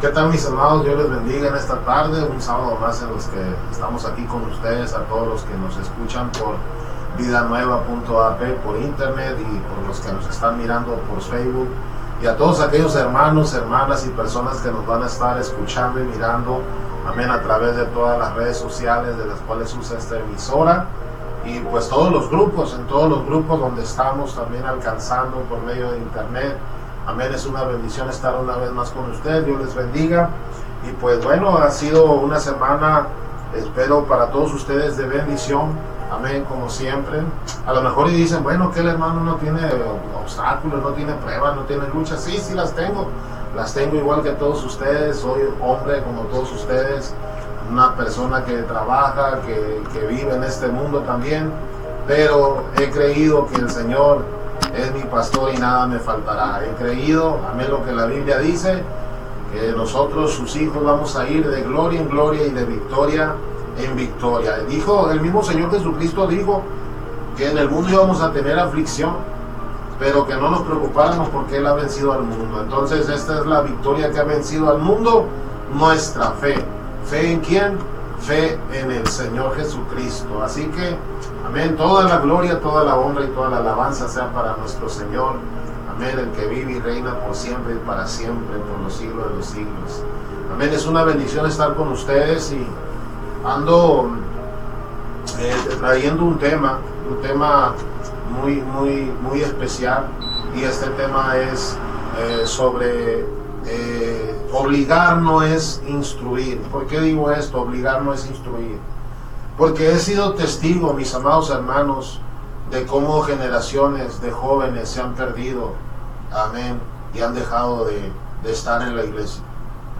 ¿Qué tal, mis amados? Dios les bendiga en esta tarde, un sábado más en los que estamos aquí con ustedes, a todos los que nos escuchan por vidanueva.ap, por internet, y por los que nos están mirando por Facebook, y a todos aquellos hermanos, hermanas y personas que nos van a estar escuchando y mirando, amén, a través de todas las redes sociales de las cuales usa esta emisora, y pues todos los grupos, en todos los grupos donde estamos también alcanzando por medio de internet. Amén, es una bendición estar una vez más con ustedes. Dios les bendiga. Y pues bueno, ha sido una semana, espero, para todos ustedes de bendición. Amén, como siempre. A lo mejor y dicen, bueno, que el hermano no tiene obstáculos, no tiene pruebas, no tiene luchas. Sí, sí las tengo. Las tengo igual que todos ustedes. Soy hombre como todos ustedes. Una persona que trabaja, que vive en este mundo también. Pero he creído que el Señor es mi pastor y nada me faltará. He creído, amén, lo que la Biblia dice, que nosotros, sus hijos, vamos a ir de gloria en gloria y de victoria en victoria. Dijo, el mismo Señor Jesucristo dijo que en el mundo íbamos a tener aflicción, pero que no nos preocupáramos porque Él ha vencido al mundo. Entonces esta es la victoria que ha vencido al mundo, nuestra fe. ¿Fe en quién? Fe en el Señor Jesucristo. Así que, amén, toda la gloria, toda la honra y toda la alabanza sea para nuestro Señor, amén, el que vive y reina por siempre y para siempre, por los siglos de los siglos. Amén, es una bendición estar con ustedes, y ando trayendo un tema muy especial, y este tema es sobre obligar no es instruir. ¿Por qué digo esto? Obligar no es instruir. Porque he sido testigo, mis amados hermanos, de cómo generaciones de jóvenes se han perdido, amén, y han dejado de estar en la iglesia.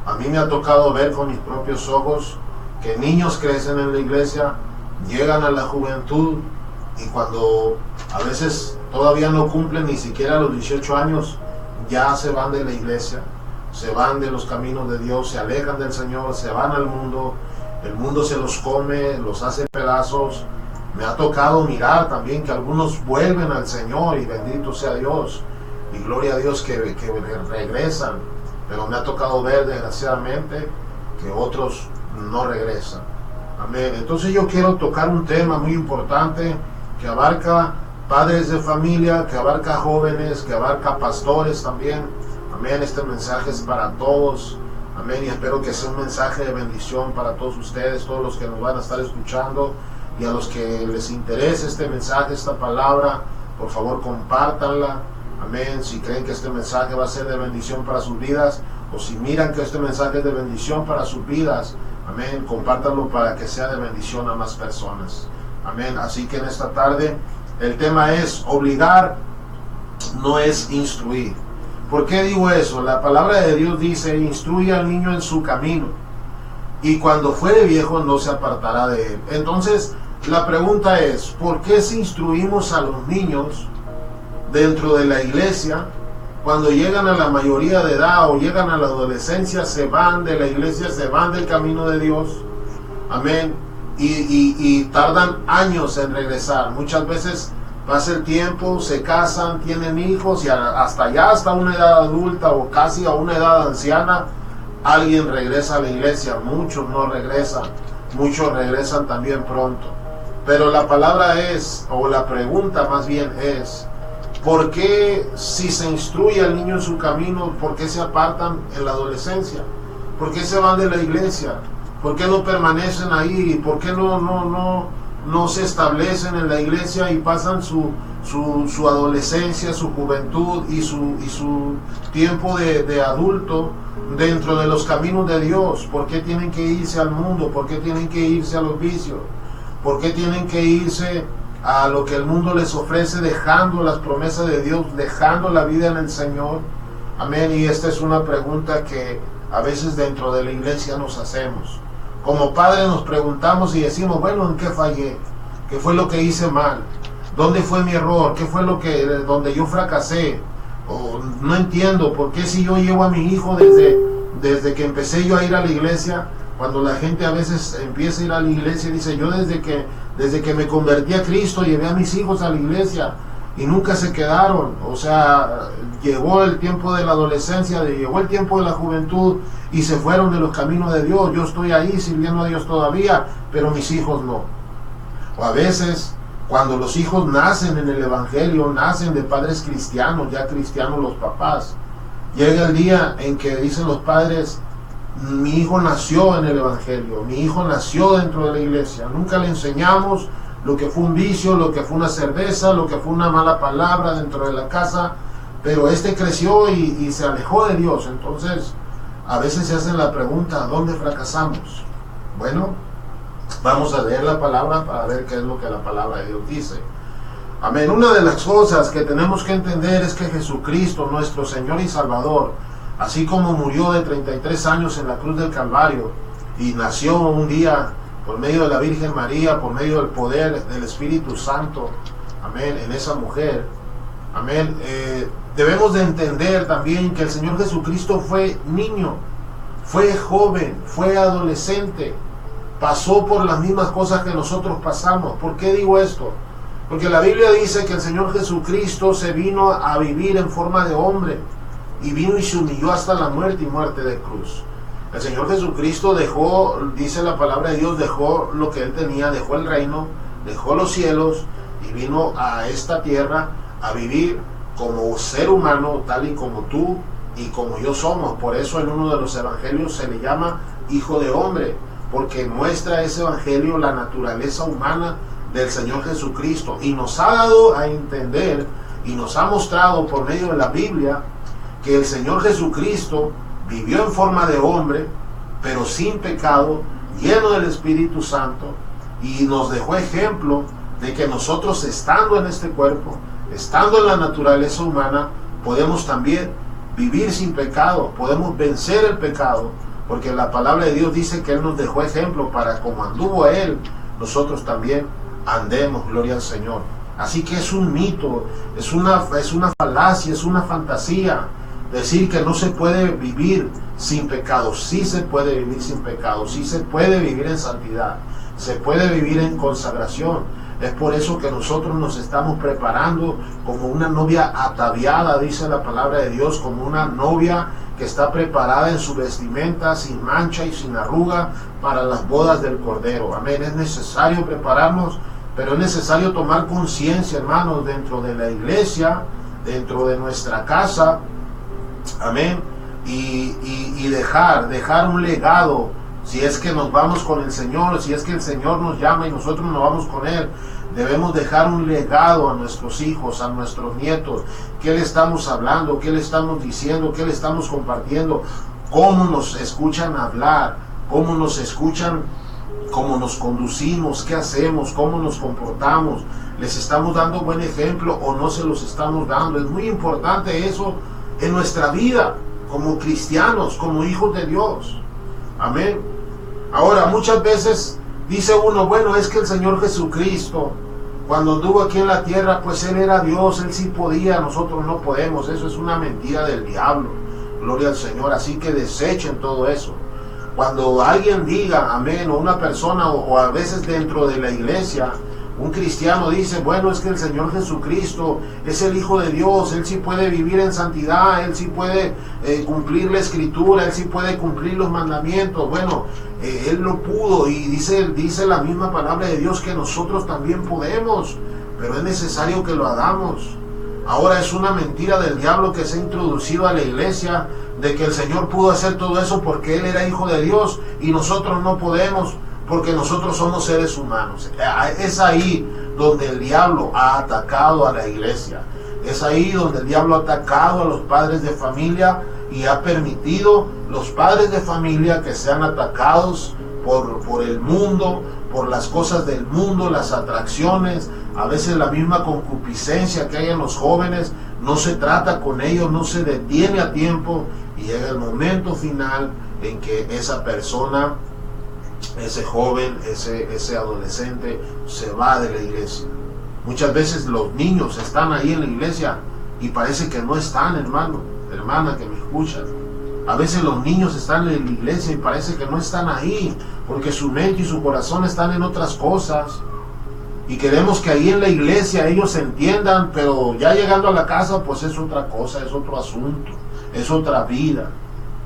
A mí me ha tocado ver con mis propios ojos que niños crecen en la iglesia, llegan a la juventud, y cuando a veces todavía no cumplen ni siquiera los 18 años, ya se van de la iglesia, se van de los caminos de Dios, se alejan del Señor, se van al mundo. El mundo se los come, los hace pedazos. Me ha tocado mirar también que algunos vuelven al Señor, y bendito sea Dios, y gloria a Dios que regresan. Pero me ha tocado ver, desgraciadamente, que otros no regresan. Amén. Entonces yo quiero tocar un tema muy importante que abarca padres de familia, que abarca jóvenes, que abarca pastores también. Amén, este mensaje es para todos. Amén, y espero que sea un mensaje de bendición para todos ustedes, todos los que nos van a estar escuchando, y a los que les interese este mensaje, esta palabra, por favor compártanla. Amén, si creen que este mensaje va a ser de bendición para sus vidas, o si miran que este mensaje es de bendición para sus vidas, amén, compártanlo para que sea de bendición a más personas. Amén, así que en esta tarde el tema es obligar no es instruir. ¿Por qué digo eso? La palabra de Dios dice, instruye al niño en su camino, y cuando fuere viejo no se apartará de él. Entonces, la pregunta es, ¿por qué si instruimos a los niños dentro de la iglesia, cuando llegan a la mayoría de edad o llegan a la adolescencia, se van de la iglesia, se van del camino de Dios? Amén. Y tardan años en regresar. Muchas veces pasa el tiempo, se casan, tienen hijos, y hasta una edad adulta o casi a una edad anciana, alguien regresa a la iglesia. Muchos no regresan, muchos regresan también pronto. Pero la palabra es, o la pregunta más bien es, ¿por qué si se instruye al niño en su camino, por qué se apartan en la adolescencia? ¿Por qué se van de la iglesia? ¿Por qué no permanecen ahí? ¿Por qué no se establecen en la iglesia y pasan su adolescencia, su juventud y su tiempo de adulto dentro de los caminos de Dios? ¿Por qué tienen que irse al mundo? ¿Por qué tienen que irse a los vicios? ¿Por qué tienen que irse a lo que el mundo les ofrece, dejando las promesas de Dios, dejando la vida en el Señor? Amén. Y esta es una pregunta que a veces dentro de la iglesia nos hacemos. Como padres nos preguntamos y decimos, bueno, ¿en qué fallé? ¿Qué fue lo que hice mal? ¿Dónde fue mi error? ¿Qué fue donde yo fracasé? O no entiendo por qué si yo llevo a mi hijo desde que empecé yo a ir a la iglesia, cuando la gente a veces empieza a ir a la iglesia y dice, yo desde que me convertí a Cristo llevé a mis hijos a la iglesia, y nunca se quedaron. O sea, llegó el tiempo de la adolescencia, llegó el tiempo de la juventud y se fueron de los caminos de Dios. Yo estoy ahí sirviendo a Dios todavía, pero mis hijos no. O a veces, cuando los hijos nacen en el evangelio, nacen de padres cristianos, ya cristianos los papás, llega el día en que dicen los padres: mi hijo nació en el evangelio, mi hijo nació dentro de la iglesia, nunca le enseñamos lo que fue un vicio, lo que fue una cerveza, lo que fue una mala palabra dentro de la casa, pero este creció y se alejó de Dios. Entonces a veces se hacen la pregunta: ¿dónde fracasamos? Bueno, vamos a leer la palabra para ver qué es lo que la palabra de Dios dice. Amén. Una de las cosas que tenemos que entender es que Jesucristo, nuestro Señor y Salvador, así como murió de 33 años en la cruz del Calvario y nació un día por medio de la Virgen María, por medio del poder del Espíritu Santo, amén, en esa mujer, amén, debemos de entender también que el Señor Jesucristo fue niño, fue joven, fue adolescente, pasó por las mismas cosas que nosotros pasamos. ¿Por qué digo esto? Porque la Biblia dice que el Señor Jesucristo se vino a vivir en forma de hombre y vino y se humilló hasta la muerte y muerte de cruz. El Señor Jesucristo dejó, dice la palabra de Dios, dejó lo que Él tenía, dejó el reino, dejó los cielos y vino a esta tierra a vivir como ser humano, tal y como tú y como yo somos. Por eso en uno de los evangelios se le llama Hijo de Hombre, porque muestra ese evangelio la naturaleza humana del Señor Jesucristo y nos ha dado a entender y nos ha mostrado por medio de la Biblia que el Señor Jesucristo vivió en forma de hombre, pero sin pecado, lleno del Espíritu Santo, y nos dejó ejemplo de que nosotros, estando en este cuerpo, estando en la naturaleza humana, podemos también vivir sin pecado, podemos vencer el pecado, porque la palabra de Dios dice que Él nos dejó ejemplo para, como anduvo Él, nosotros también andemos. Gloria al Señor. Así que es un mito, es una falacia, es una fantasía decir que no se puede vivir sin pecado. Sí se puede vivir sin pecado, sí se puede vivir en santidad, se puede vivir en consagración. Es por eso que nosotros nos estamos preparando como una novia ataviada, dice la palabra de Dios, como una novia que está preparada en su vestimenta, sin mancha y sin arruga, para las bodas del Cordero. Amén. Es necesario prepararnos, pero es necesario tomar conciencia, hermanos, dentro de la iglesia, dentro de nuestra casa, amén, y dejar un legado. Si es que nos vamos con el Señor, si es que el Señor nos llama y nosotros nos vamos con Él, debemos dejar un legado a nuestros hijos, a nuestros nietos. ¿Qué le estamos hablando? ¿Qué le estamos diciendo? ¿Qué le estamos compartiendo? ¿Cómo nos escuchan hablar? ¿Cómo nos escuchan? ¿Cómo nos conducimos? ¿Qué hacemos? ¿Cómo nos comportamos? ¿Les estamos dando buen ejemplo o no se los estamos dando? Es muy importante eso en nuestra vida, como cristianos, como hijos de Dios. Amén. Ahora, muchas veces dice uno: bueno, es que el Señor Jesucristo, cuando anduvo aquí en la tierra, pues Él era Dios, Él sí podía, nosotros no podemos. Eso es una mentira del diablo. Gloria al Señor. Así que desechen todo eso. Cuando alguien diga, amén, o una persona, o a veces dentro de la iglesia, un cristiano dice: bueno, es que el Señor Jesucristo es el Hijo de Dios, Él sí puede vivir en santidad, Él sí puede cumplir la Escritura, Él sí puede cumplir los mandamientos. Bueno, Él lo pudo, y dice la misma palabra de Dios que nosotros también podemos, pero es necesario que lo hagamos. Ahora es una mentira del diablo que se ha introducido a la iglesia, de que el Señor pudo hacer todo eso porque Él era Hijo de Dios y nosotros no podemos, porque nosotros somos seres humanos. Es ahí donde el diablo ha atacado a la iglesia. Es ahí donde el diablo ha atacado a los padres de familia y ha permitido los padres de familia que sean atacados por el mundo, por las cosas del mundo, las atracciones, a veces la misma concupiscencia que hay en los jóvenes. No se trata con ellos, no se detiene a tiempo, y llega el momento final en que esa persona, ese joven, ese adolescente se va de la iglesia. Muchas veces los niños están ahí en la iglesia y parece que no están, hermano, hermana que me escuchan. A veces los niños están en la iglesia y parece que no están ahí, porque su mente y su corazón están en otras cosas. Y queremos que ahí en la iglesia ellos entiendan, pero ya llegando a la casa pues es otra cosa, es otro asunto, es otra vida.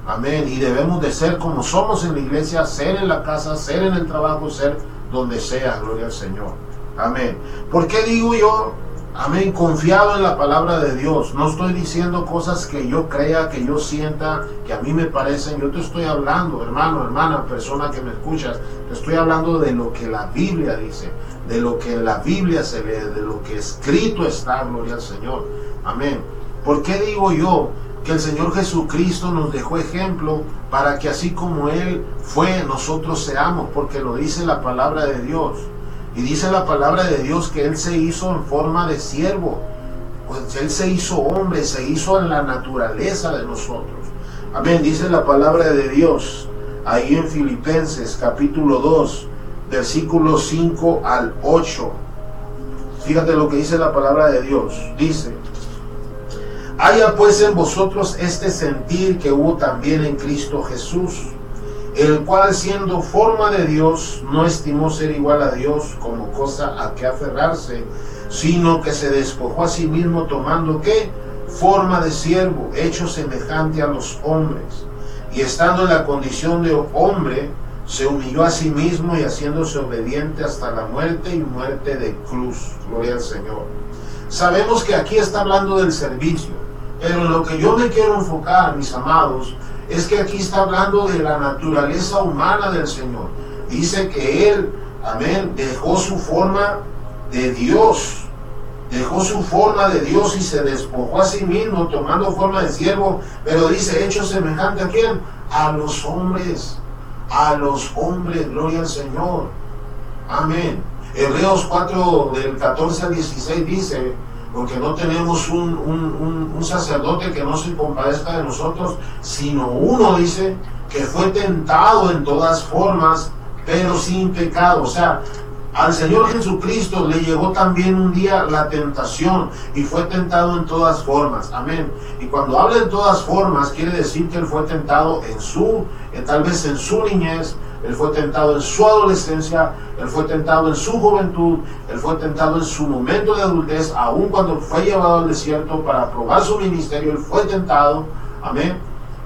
Amén. Y debemos de ser como somos en la iglesia, ser en la casa, ser en el trabajo, ser donde sea. Gloria al Señor. Amén. ¿Por qué digo yo? Amén. Confiado en la palabra de Dios. No estoy diciendo cosas que yo crea, que yo sienta, que a mí me parecen. Yo te estoy hablando, hermano, hermana, persona que me escuchas. Te estoy hablando de lo que la Biblia dice, de lo que en la Biblia se lee, de lo que escrito está. Gloria al Señor. Amén. ¿Por qué digo yo que el Señor Jesucristo nos dejó ejemplo para que así como Él fue, nosotros seamos? Porque lo dice la palabra de Dios. Y dice la palabra de Dios que Él se hizo en forma de siervo. Pues Él se hizo hombre, se hizo en la naturaleza de nosotros. Amén. Dice la palabra de Dios ahí en Filipenses capítulo 2, versículos 5 al 8. Fíjate lo que dice la palabra de Dios. Dice: haya pues en vosotros este sentir que hubo también en Cristo Jesús, el cual siendo forma de Dios, no estimó ser igual a Dios como cosa a que aferrarse, sino que se despojó a sí mismo, tomando ¿qué? Forma de siervo, hecho semejante a los hombres, y estando en la condición de hombre, se humilló a sí mismo y haciéndose obediente hasta la muerte y muerte de cruz. Gloria al Señor. Sabemos que aquí está hablando del servicio, pero en lo que yo me quiero enfocar, mis amados, es que aquí está hablando de la naturaleza humana del Señor. Dice que Él, amén, dejó su forma de Dios, y se despojó a sí mismo, tomando forma de siervo, pero dice, hecho semejante ¿a quién? A los hombres, gloria al Señor. Amén. Hebreos 4, del 14 al 16 dice: porque no tenemos un sacerdote que no se compadezca de nosotros, sino uno, dice, que fue tentado en todas formas, pero sin pecado. O sea, al Señor Jesucristo le llegó también un día la tentación y fue tentado en todas formas. Amén. Y cuando habla en todas formas, quiere decir que Él fue tentado tal vez en su niñez, Él fue tentado en su adolescencia, Él fue tentado en su juventud, Él fue tentado en su momento de adultez, aun cuando fue llevado al desierto para probar su ministerio, Él fue tentado. Amén.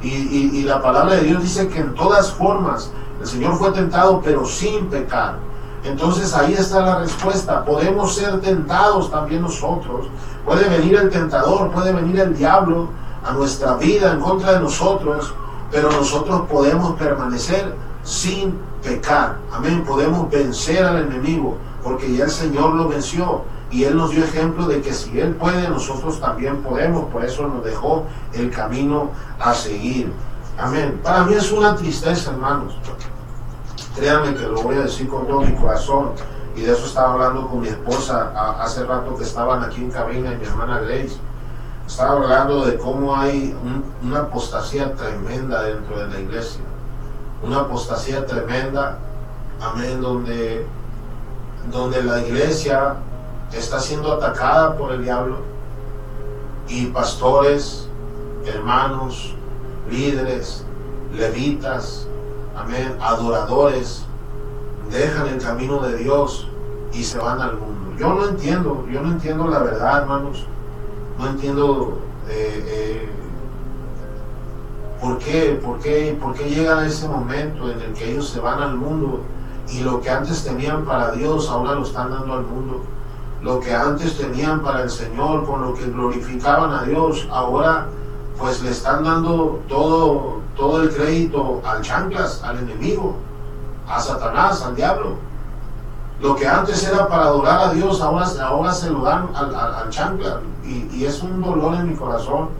Y la palabra de Dios dice que en todas formas el Señor fue tentado, pero sin pecar. Entonces ahí está la respuesta. Podemos ser tentados también nosotros. Puede venir el tentador, puede venir el diablo a nuestra vida en contra de nosotros, pero nosotros podemos permanecer sin pecar. Amén. Podemos vencer al enemigo, porque ya el Señor lo venció y Él nos dio ejemplo de que si Él puede, nosotros también podemos. Por eso nos dejó el camino a seguir. Amén. Para mí es una tristeza, hermanos. Créanme que lo voy a decir con todo mi corazón, y de eso estaba hablando con mi esposa hace rato que estaban aquí en cabina, y mi hermana Grace. Estaba hablando de cómo hay una apostasía tremenda dentro de la iglesia. Una apostasía tremenda, amén, donde la iglesia está siendo atacada por el diablo, y pastores, hermanos, líderes, levitas, amén, adoradores, dejan el camino de Dios y se van al mundo. Yo no entiendo la verdad, hermanos. No entiendo por qué llega ese momento en el que ellos se van al mundo y lo que antes tenían para Dios ahora lo están dando al mundo. Lo que antes tenían para el Señor, con lo que glorificaban a Dios, ahora pues le están dando todo el crédito al chanclas, al enemigo, a Satanás, al diablo. Lo que antes era para adorar a Dios, ahora se lo dan al chancla, y es un dolor en mi corazón.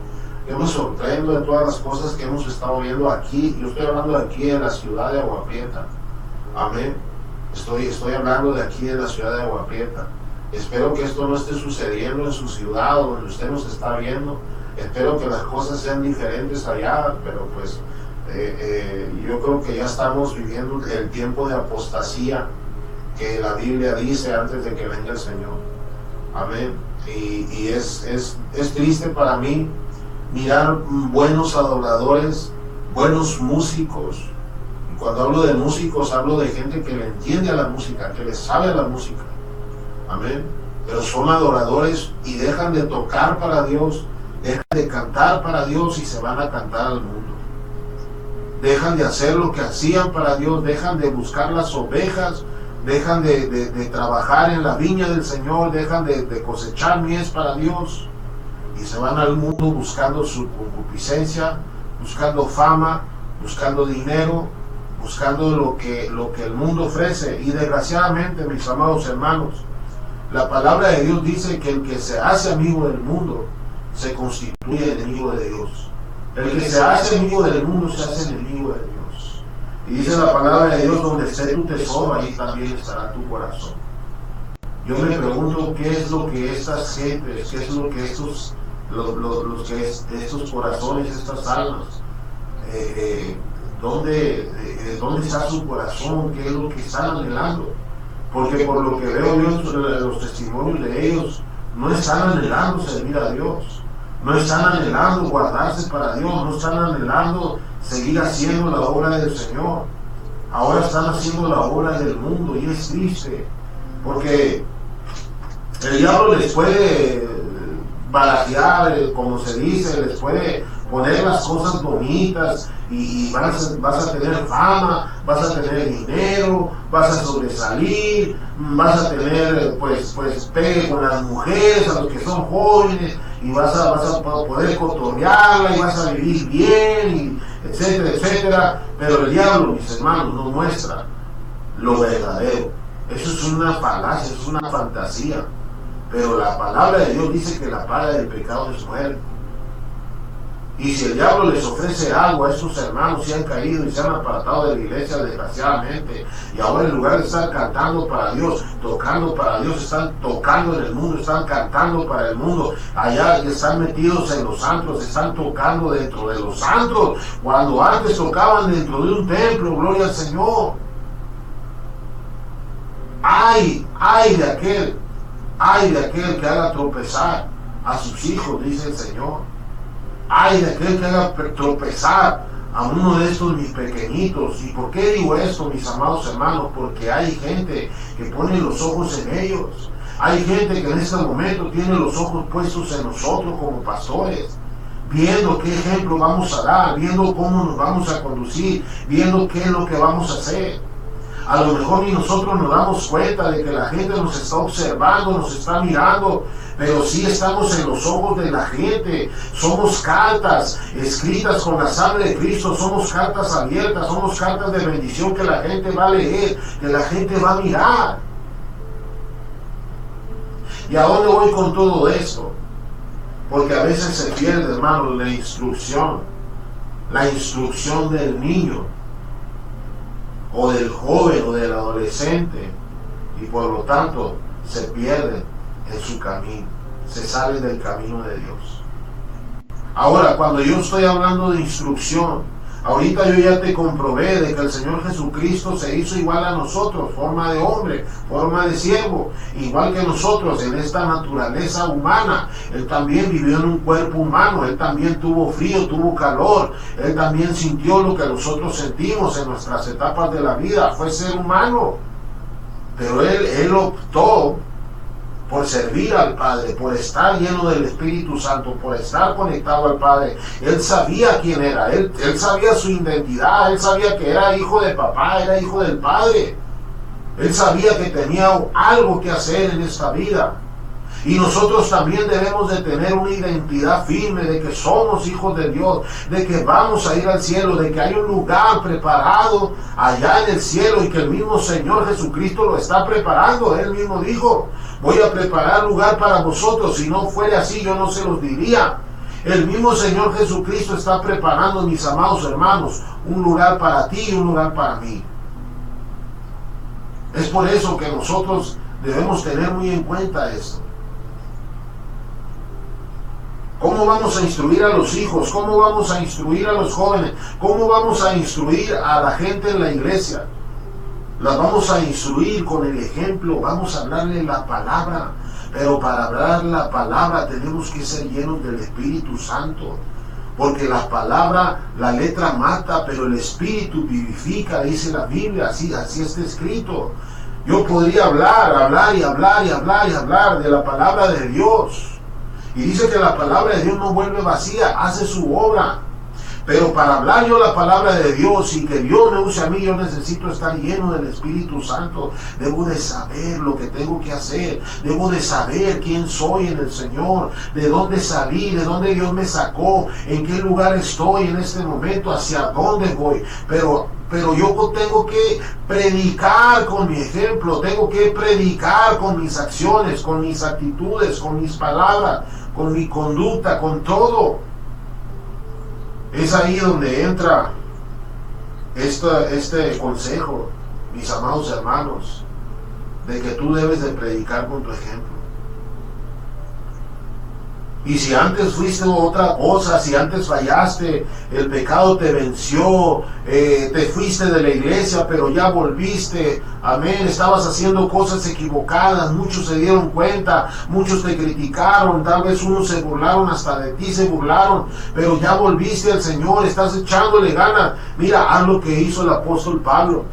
Yo me sorprendo de todas las cosas que hemos estado viendo aquí. Yo estoy hablando de aquí de la ciudad de Agua Prieta. Amén. Estoy hablando de aquí de la ciudad de Agua Prieta. Espero que esto no esté sucediendo en su ciudad o donde usted nos está viendo. Espero que las cosas sean diferentes allá, pero pues yo creo que ya estamos viviendo el tiempo de apostasía que la Biblia dice antes de que venga el Señor. Amén. Y es triste para mí mirar buenos adoradores, buenos músicos. Y cuando hablo de músicos, hablo de gente que le entiende a la música, que le sabe a la música. Amén. Pero son adoradores y dejan de tocar para Dios, dejan de cantar para Dios y se van a cantar al mundo. Dejan de hacer lo que hacían para Dios, dejan de buscar las ovejas, dejan de trabajar en la viña del Señor, dejan de cosechar mies para Dios y se van al mundo buscando su concupiscencia, buscando fama, buscando dinero, buscando lo que el mundo ofrece. Y desgraciadamente, mis amados hermanos, la palabra de Dios dice que el que se hace amigo del mundo se constituye enemigo de Dios. El que se hace amigo del mundo se hace enemigo de Dios. Y dice la palabra de Dios, donde esté tu tesoro, ahí también estará tu corazón. Yo me pregunto qué es lo que estas gentes, qué es lo que estos corazones, estas almas, ¿dónde está su corazón? ¿Qué es lo que están anhelando? Porque por lo que veo yo en los testimonios de ellos, no están anhelando servir a Dios, no están anhelando guardarse para Dios, no están anhelando seguir haciendo la obra del Señor. Ahora están haciendo la obra del mundo y es triste, porque el diablo les puede barajear, como se dice, les puede poner las cosas bonitas y vas a tener fama, vas a tener dinero, vas a sobresalir, vas a tener pues pegue con las mujeres, a los que son jóvenes, y vas a poder cotorrearla y vas a vivir bien, y etcétera, etcétera. Pero el diablo, mis hermanos, nos muestra lo verdadero. Eso es una falacia, es una fantasía. Pero la palabra de Dios dice que la paga del pecado es muerte. Y si el diablo les ofrece algo a estos hermanos, si han caído y se han apartado de la iglesia desgraciadamente, y ahora en lugar de estar cantando para Dios, tocando para Dios, están tocando en el mundo, están cantando para el mundo, allá están metidos en los antros, están tocando dentro de los antros, cuando antes tocaban dentro de un templo, gloria al Señor. Ay de aquel que haga tropezar a sus hijos, dice el Señor. Ay de aquel que haga tropezar a uno de estos mis pequeñitos. ¿Y por qué digo esto, mis amados hermanos? Porque hay gente que pone los ojos en ellos. Hay gente que en este momento tiene los ojos puestos en nosotros como pastores, viendo qué ejemplo vamos a dar, viendo cómo nos vamos a conducir, viendo qué es lo que vamos a hacer. A lo mejor ni nosotros nos damos cuenta de que la gente nos está observando, nos está mirando, pero sí estamos en los ojos de la gente. Somos cartas escritas con la sangre de Cristo, somos cartas abiertas, somos cartas de bendición que la gente va a leer, que la gente va a mirar. ¿Y a dónde voy con todo esto? Porque a veces se pierde, hermano, la instrucción del niño, o del joven o del adolescente, y por lo tanto se pierden en su camino, se salen del camino de Dios. Ahora, cuando yo estoy hablando de instrucción, ahorita yo ya te comprobé de que el Señor Jesucristo se hizo igual a nosotros, forma de hombre, forma de siervo, igual que nosotros en esta naturaleza humana. Él también vivió en un cuerpo humano, Él también tuvo frío, tuvo calor, Él también sintió lo que nosotros sentimos en nuestras etapas de la vida, fue ser humano. Pero Él optó por servir al Padre, por estar lleno del Espíritu Santo, por estar conectado al Padre. Él sabía quién era, él sabía su identidad, Él sabía que era hijo de papá, era hijo del Padre. Él sabía que tenía algo que hacer en esta vida. Y nosotros también debemos de tener una identidad firme de que somos hijos de Dios, de que vamos a ir al cielo, de que hay un lugar preparado allá en el cielo y que el mismo Señor Jesucristo lo está preparando. Él mismo dijo: voy a preparar lugar para vosotros. Si no fuera así, yo no se los diría. El mismo Señor Jesucristo está preparando, mis amados hermanos, un lugar para ti y un lugar para mí. Es por eso que nosotros debemos tener muy en cuenta esto. ¿Cómo vamos a instruir a los hijos? ¿Cómo vamos a instruir a los jóvenes? ¿Cómo vamos a instruir a la gente en la iglesia? Las vamos a instruir con el ejemplo, vamos a hablarle la palabra. Pero para hablar la palabra tenemos que ser llenos del Espíritu Santo. Porque la palabra, la letra mata, pero el Espíritu vivifica, dice la Biblia, así está escrito. Yo podría hablar de la palabra de Dios. Y dice que la palabra de Dios no vuelve vacía, hace su obra. Pero para hablar yo la palabra de Dios y que Dios me use a mí, yo necesito estar lleno del Espíritu Santo. Debo de saber lo que tengo que hacer. Debo de saber quién soy en el Señor, de dónde salí, de dónde Dios me sacó, en qué lugar estoy en este momento, hacia dónde voy. Pero yo tengo que predicar con mi ejemplo, tengo que predicar con mis acciones, con mis actitudes, con mis palabras, con mi conducta, con todo. Es ahí donde entra este consejo, mis amados hermanos, de que tú debes de predicar con tu ejemplo. Y si antes fuiste otra cosa, si antes fallaste, el pecado te venció, te fuiste de la iglesia, pero ya volviste, amén, estabas haciendo cosas equivocadas, muchos se dieron cuenta, muchos te criticaron, tal vez unos se burlaron, hasta de ti se burlaron, pero ya volviste al Señor, estás echándole ganas. Mira, haz lo que hizo el apóstol Pablo.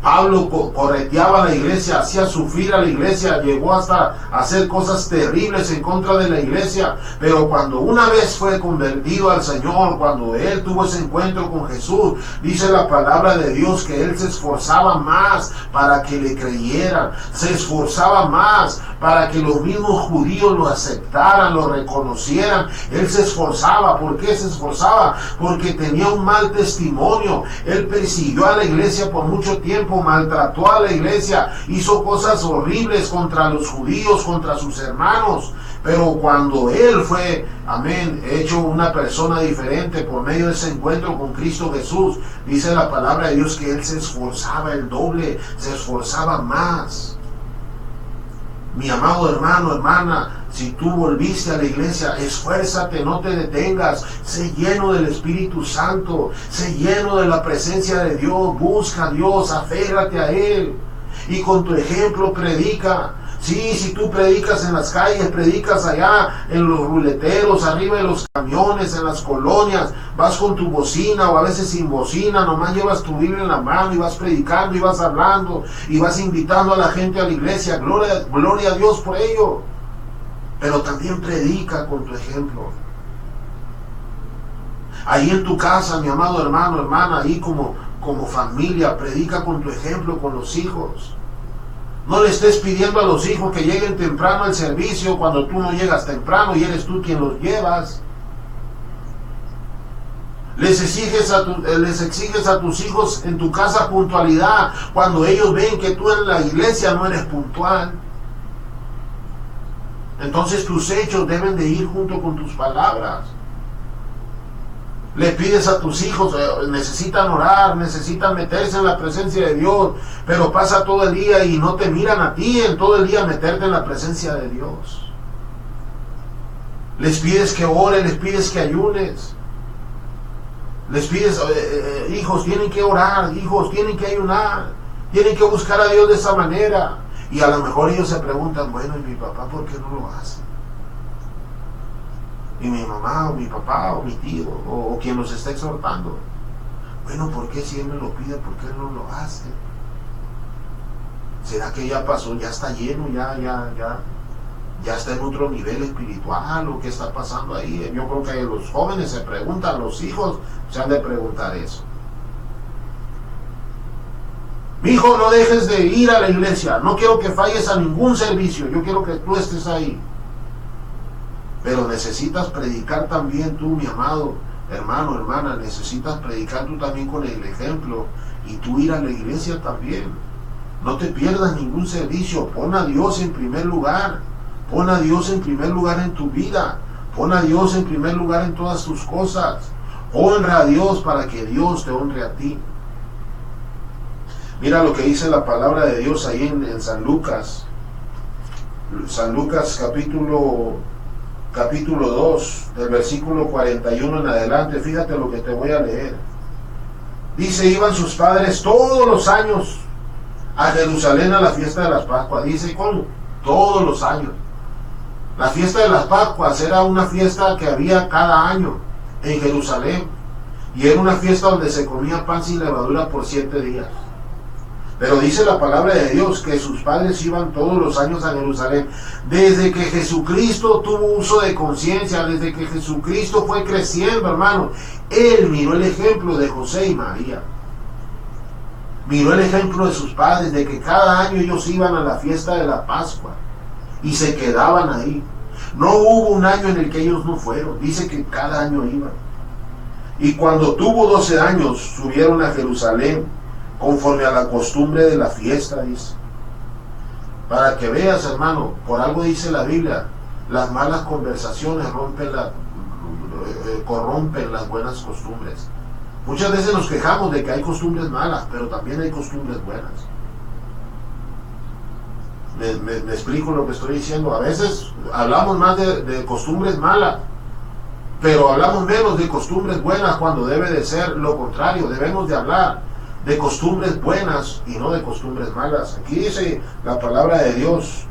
Pablo correteaba a la iglesia, hacía sufrir a la iglesia, llegó hasta hacer cosas terribles en contra de la iglesia, pero cuando una vez fue convertido al Señor, cuando él tuvo ese encuentro con Jesús, dice la palabra de Dios que él se esforzaba más para que le creyeran, se esforzaba más para que los mismos judíos lo aceptaran, lo reconocieran. Él se esforzaba. ¿Por qué se esforzaba? Porque tenía un mal testimonio. Él persiguió a la iglesia por mucho tiempo, maltrató a la iglesia, hizo cosas horribles contra los judíos, contra sus hermanos. Pero cuando él fue, amén, hecho una persona diferente por medio de ese encuentro con Cristo Jesús, dice la palabra de Dios que él se esforzaba el doble, se esforzaba más. Mi amado hermano, hermana, si tú volviste a la iglesia, esfuérzate, no te detengas, sé lleno del Espíritu Santo, sé lleno de la presencia de Dios, busca a Dios, aférrate a Él y con tu ejemplo predica. Sí, si tú predicas en las calles, predicas allá en los ruleteros, arriba de los camiones, en las colonias, vas con tu bocina o a veces sin bocina, nomás llevas tu Biblia en la mano y vas predicando y vas hablando y vas invitando a la gente a la iglesia, gloria a Dios por ello. Pero también predica con tu ejemplo. Ahí en tu casa, mi amado hermano, hermana, ahí como familia, predica con tu ejemplo, con los hijos. No le estés pidiendo a los hijos que lleguen temprano al servicio cuando tú no llegas temprano y eres tú quien los llevas. Les exiges a tus hijos en tu casa puntualidad cuando ellos ven que tú en la iglesia no eres puntual. Entonces tus hechos deben de ir junto con tus palabras. Le pides a tus hijos, necesitan orar, necesitan meterse en la presencia de Dios, pero pasa todo el día y no te miran a ti en todo el día meterte en la presencia de Dios. Les pides que oren, les pides que ayunes. Les pides, hijos, tienen que orar, hijos, tienen que ayunar, tienen que buscar a Dios de esa manera. Y a lo mejor ellos se preguntan, bueno, ¿y mi papá por qué no lo hace? Y mi mamá, o mi papá, o mi tío, o quien los está exhortando. Bueno, ¿por qué si él me lo pide, por qué no lo hace? ¿Será que ya pasó, ya está lleno, ya está en otro nivel espiritual, o qué está pasando ahí? Yo creo que los jóvenes se preguntan, los hijos se han de preguntar eso. Mi hijo, no dejes de ir a la iglesia, no quiero que falles a ningún servicio, yo quiero que tú estés ahí. Pero necesitas predicar también tú, mi amado hermano, hermana, necesitas predicar tú también con el ejemplo y tú ir a la iglesia también. No te pierdas ningún servicio, pon a Dios en primer lugar, pon a Dios en primer lugar en tu vida, pon a Dios en primer lugar en todas tus cosas, honra a Dios para que Dios te honre a ti. Mira lo que dice la palabra de Dios ahí en San Lucas capítulo 2, del versículo 41 en adelante. Fíjate lo que te voy a leer. Dice, iban sus padres todos los años a Jerusalén a la fiesta de las Pascuas. Dice, ¿cómo? Todos los años. La fiesta de las Pascuas era una fiesta que había cada año en Jerusalén. Y era una fiesta donde se comía pan sin levadura por 7 días. Pero dice la palabra de Dios que sus padres iban todos los años a Jerusalén. Desde que Jesucristo tuvo uso de conciencia, desde que Jesucristo fue creciendo, hermano, Él miró el ejemplo de José y María. Miró el ejemplo de sus padres, de que cada año ellos iban a la fiesta de la Pascua y se quedaban ahí. No hubo un año en el que ellos no fueron. Dice que cada año iban. Y cuando tuvo 12 años, subieron a Jerusalén, conforme a la costumbre de la fiesta, dice. Para que veas, hermano, por algo dice la Biblia, las malas conversaciones corrompen las buenas costumbres. Muchas veces nos quejamos de que hay costumbres malas, pero también hay costumbres buenas. Me explico lo que estoy diciendo. A veces hablamos más de costumbres malas, pero hablamos menos de costumbres buenas, cuando debe de ser lo contrario. Debemos de hablar de costumbres buenas y no de costumbres malas. Aquí dice la palabra de Dios: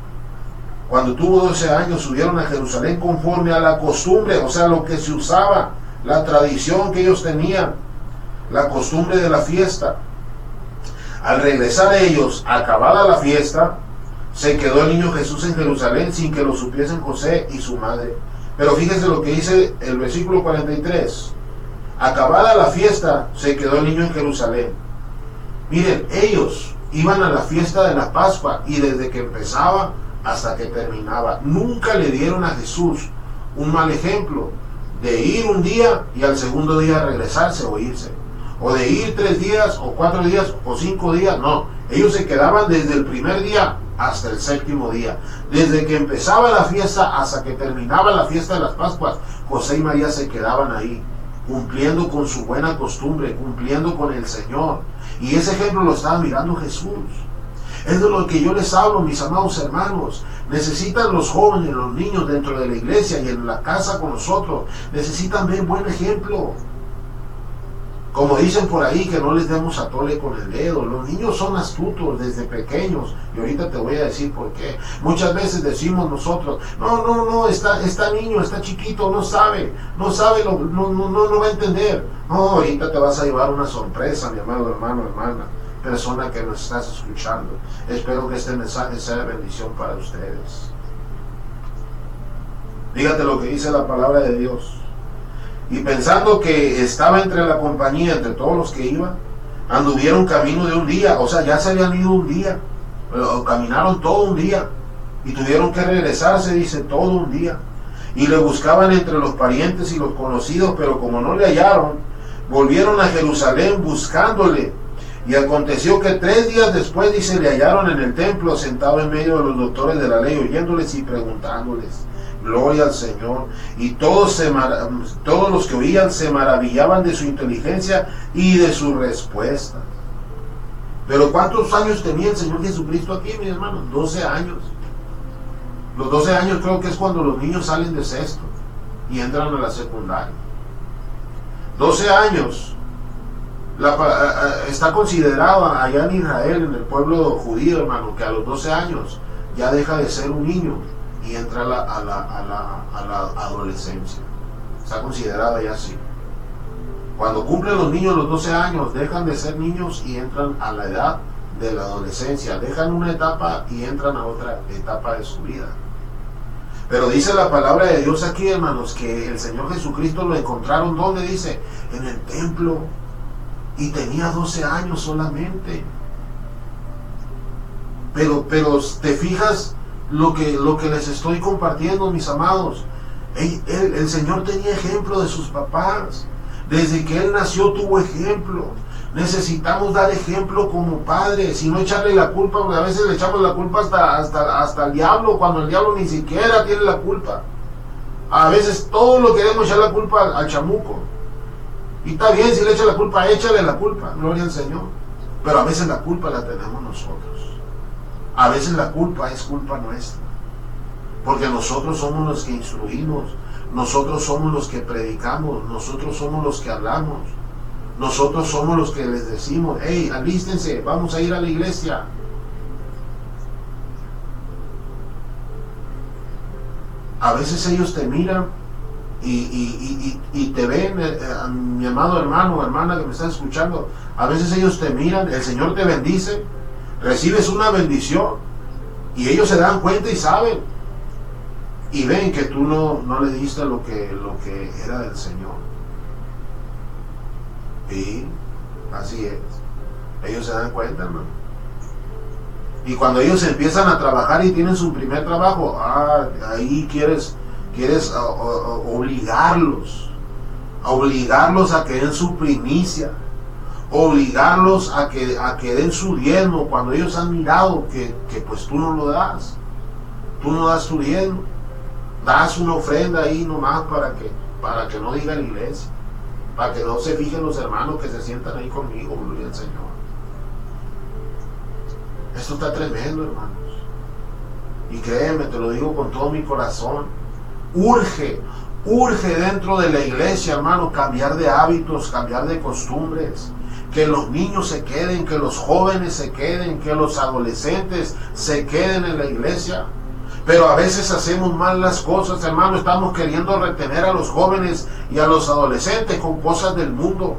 cuando tuvo 12 años subieron a Jerusalén conforme a la costumbre, o sea, lo que se usaba, la tradición que ellos tenían, la costumbre de la fiesta. Al regresar ellos, acabada la fiesta, se quedó el niño Jesús en Jerusalén sin que lo supiesen José y su madre. Pero fíjense lo que dice el versículo 43. Acabada la fiesta, se quedó el niño en Jerusalén. Miren, ellos iban a la fiesta de la Pascua y desde que empezaba hasta que terminaba, nunca le dieron a Jesús un mal ejemplo de ir un día y al segundo día regresarse o irse, o de ir 3 días o 4 días o 5 días. No, ellos se quedaban desde el primer día hasta el 7º día. Desde que empezaba la fiesta hasta que terminaba la fiesta de las Pascuas, José y María se quedaban ahí, cumpliendo con su buena costumbre, cumpliendo con el Señor. Y ese ejemplo lo estaba mirando Jesús. Es de lo que yo les hablo, mis amados hermanos. Necesitan los jóvenes, los niños dentro de la iglesia y en la casa con nosotros, necesitan ver buen ejemplo. Como dicen por ahí, que no les demos a tole con el dedo. Los niños son astutos desde pequeños, y ahorita te voy a decir por qué. Muchas veces decimos nosotros: no, está niño, está chiquito, no sabe, no va a entender. No, ahorita te vas a llevar una sorpresa, mi amado hermano, hermana, persona que nos estás escuchando. Espero que este mensaje sea de bendición para ustedes. Fíjate lo que dice la palabra de Dios. Y pensando que estaba entre la compañía, entre todos los que iban, anduvieron camino de un día. O sea, ya se habían ido un día, pero caminaron todo un día y tuvieron que regresarse, dice, todo un día. Y le buscaban entre los parientes y los conocidos, pero como no le hallaron, volvieron a Jerusalén buscándole. Y aconteció que 3 días después, dice, le hallaron en el templo, sentado en medio de los doctores de la ley, oyéndoles y preguntándoles. Gloria al Señor. Y todos los que oían se maravillaban de su inteligencia y de su respuesta. Pero ¿cuántos años tenía el Señor Jesucristo aquí, mis hermanos? 12 años. Los 12 años creo que es cuando los niños salen de sexto y entran a la secundaria. 12 años. Está considerado allá en Israel, en el pueblo judío, hermano, que a los 12 años ya deja de ser un niño y entra a la adolescencia. Está considerada ya así. Cuando cumplen los niños los 12 años, dejan de ser niños y entran a la edad de la adolescencia. Dejan una etapa y entran a otra etapa de su vida. Pero dice la palabra de Dios aquí, hermanos, que el Señor Jesucristo lo encontraron, ¿dónde dice? En el templo. Y tenía 12 años solamente. Pero te fijas lo que les estoy compartiendo, mis amados. El Señor tenía ejemplo de sus papás. Desde que Él nació tuvo ejemplo. Necesitamos dar ejemplo como padres y no echarle la culpa, porque a veces le echamos la culpa hasta el diablo, cuando el diablo ni siquiera tiene la culpa. A veces todo lo queremos echar la culpa al chamuco. Y está bien, si le echa la culpa, échale la culpa, gloria al Señor. Pero a veces la culpa la tenemos nosotros. A veces la culpa es culpa nuestra. Porque nosotros somos los que instruimos, nosotros somos los que predicamos, nosotros somos los que hablamos, nosotros somos los que les decimos: hey, alístense, vamos a ir a la iglesia. A veces ellos te miran y te ven, mi amado hermano o hermana que me estás escuchando, a veces ellos te miran, el Señor te bendice Recibes una bendición y ellos se dan cuenta y saben y ven que tú no le diste lo que era del Señor. Y así es. Ellos se dan cuenta, hermano. Y cuando ellos empiezan a trabajar y tienen su primer trabajo, ahí quieres obligarlos a que den su primicia, obligarlos a que den su diezmo, cuando ellos han mirado que pues tú no lo das. Tú no das tu diezmo, das una ofrenda ahí nomás para que no diga la iglesia, para que no se fijen los hermanos que se sientan ahí conmigo, gloria al Señor. Esto está tremendo, hermanos. Y créeme, te lo digo con todo mi corazón. Urge dentro de la iglesia, hermano, cambiar de hábitos, cambiar de costumbres. Que los niños se queden, que los jóvenes se queden, que los adolescentes se queden en la iglesia. Pero a veces hacemos mal las cosas, hermano. Estamos queriendo retener a los jóvenes y a los adolescentes con cosas del mundo,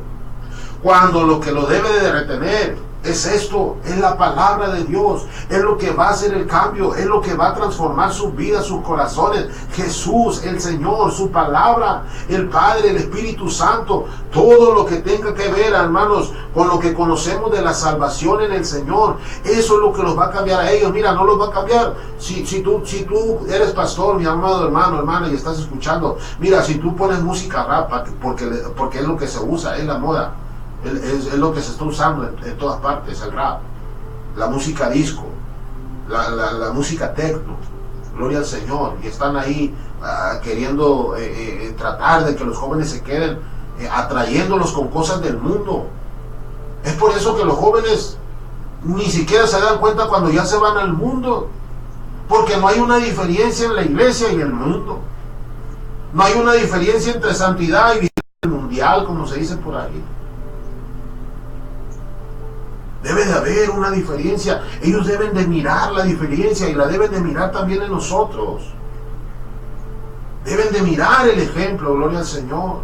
cuando lo que lo debe de retener es esto, es la palabra de Dios, es lo que va a hacer el cambio, es lo que va a transformar sus vidas, sus corazones. Jesús, el Señor, su palabra, el Padre, el Espíritu Santo, todo lo que tenga que ver, hermanos, con lo que conocemos de la salvación en el Señor, eso es lo que los va a cambiar a ellos. Mira, no los va a cambiar. Si tú eres pastor, mi amado hermano, hermana, y estás escuchando, mira, si tú pones música rap, porque es lo que se usa, es la moda. Es lo que se está usando en todas partes, el rap, la música disco, la música techno, gloria al Señor, y están ahí queriendo tratar de que los jóvenes se queden, atrayéndolos con cosas del mundo. Es por eso que los jóvenes ni siquiera se dan cuenta cuando ya se van al mundo, porque no hay una diferencia en la iglesia y el mundo. No hay una diferencia entre santidad y vida mundial, como se dice por ahí. Debe de haber una diferencia. Ellos deben de mirar la diferencia y la deben de mirar también en nosotros. Deben de mirar el ejemplo, gloria al Señor.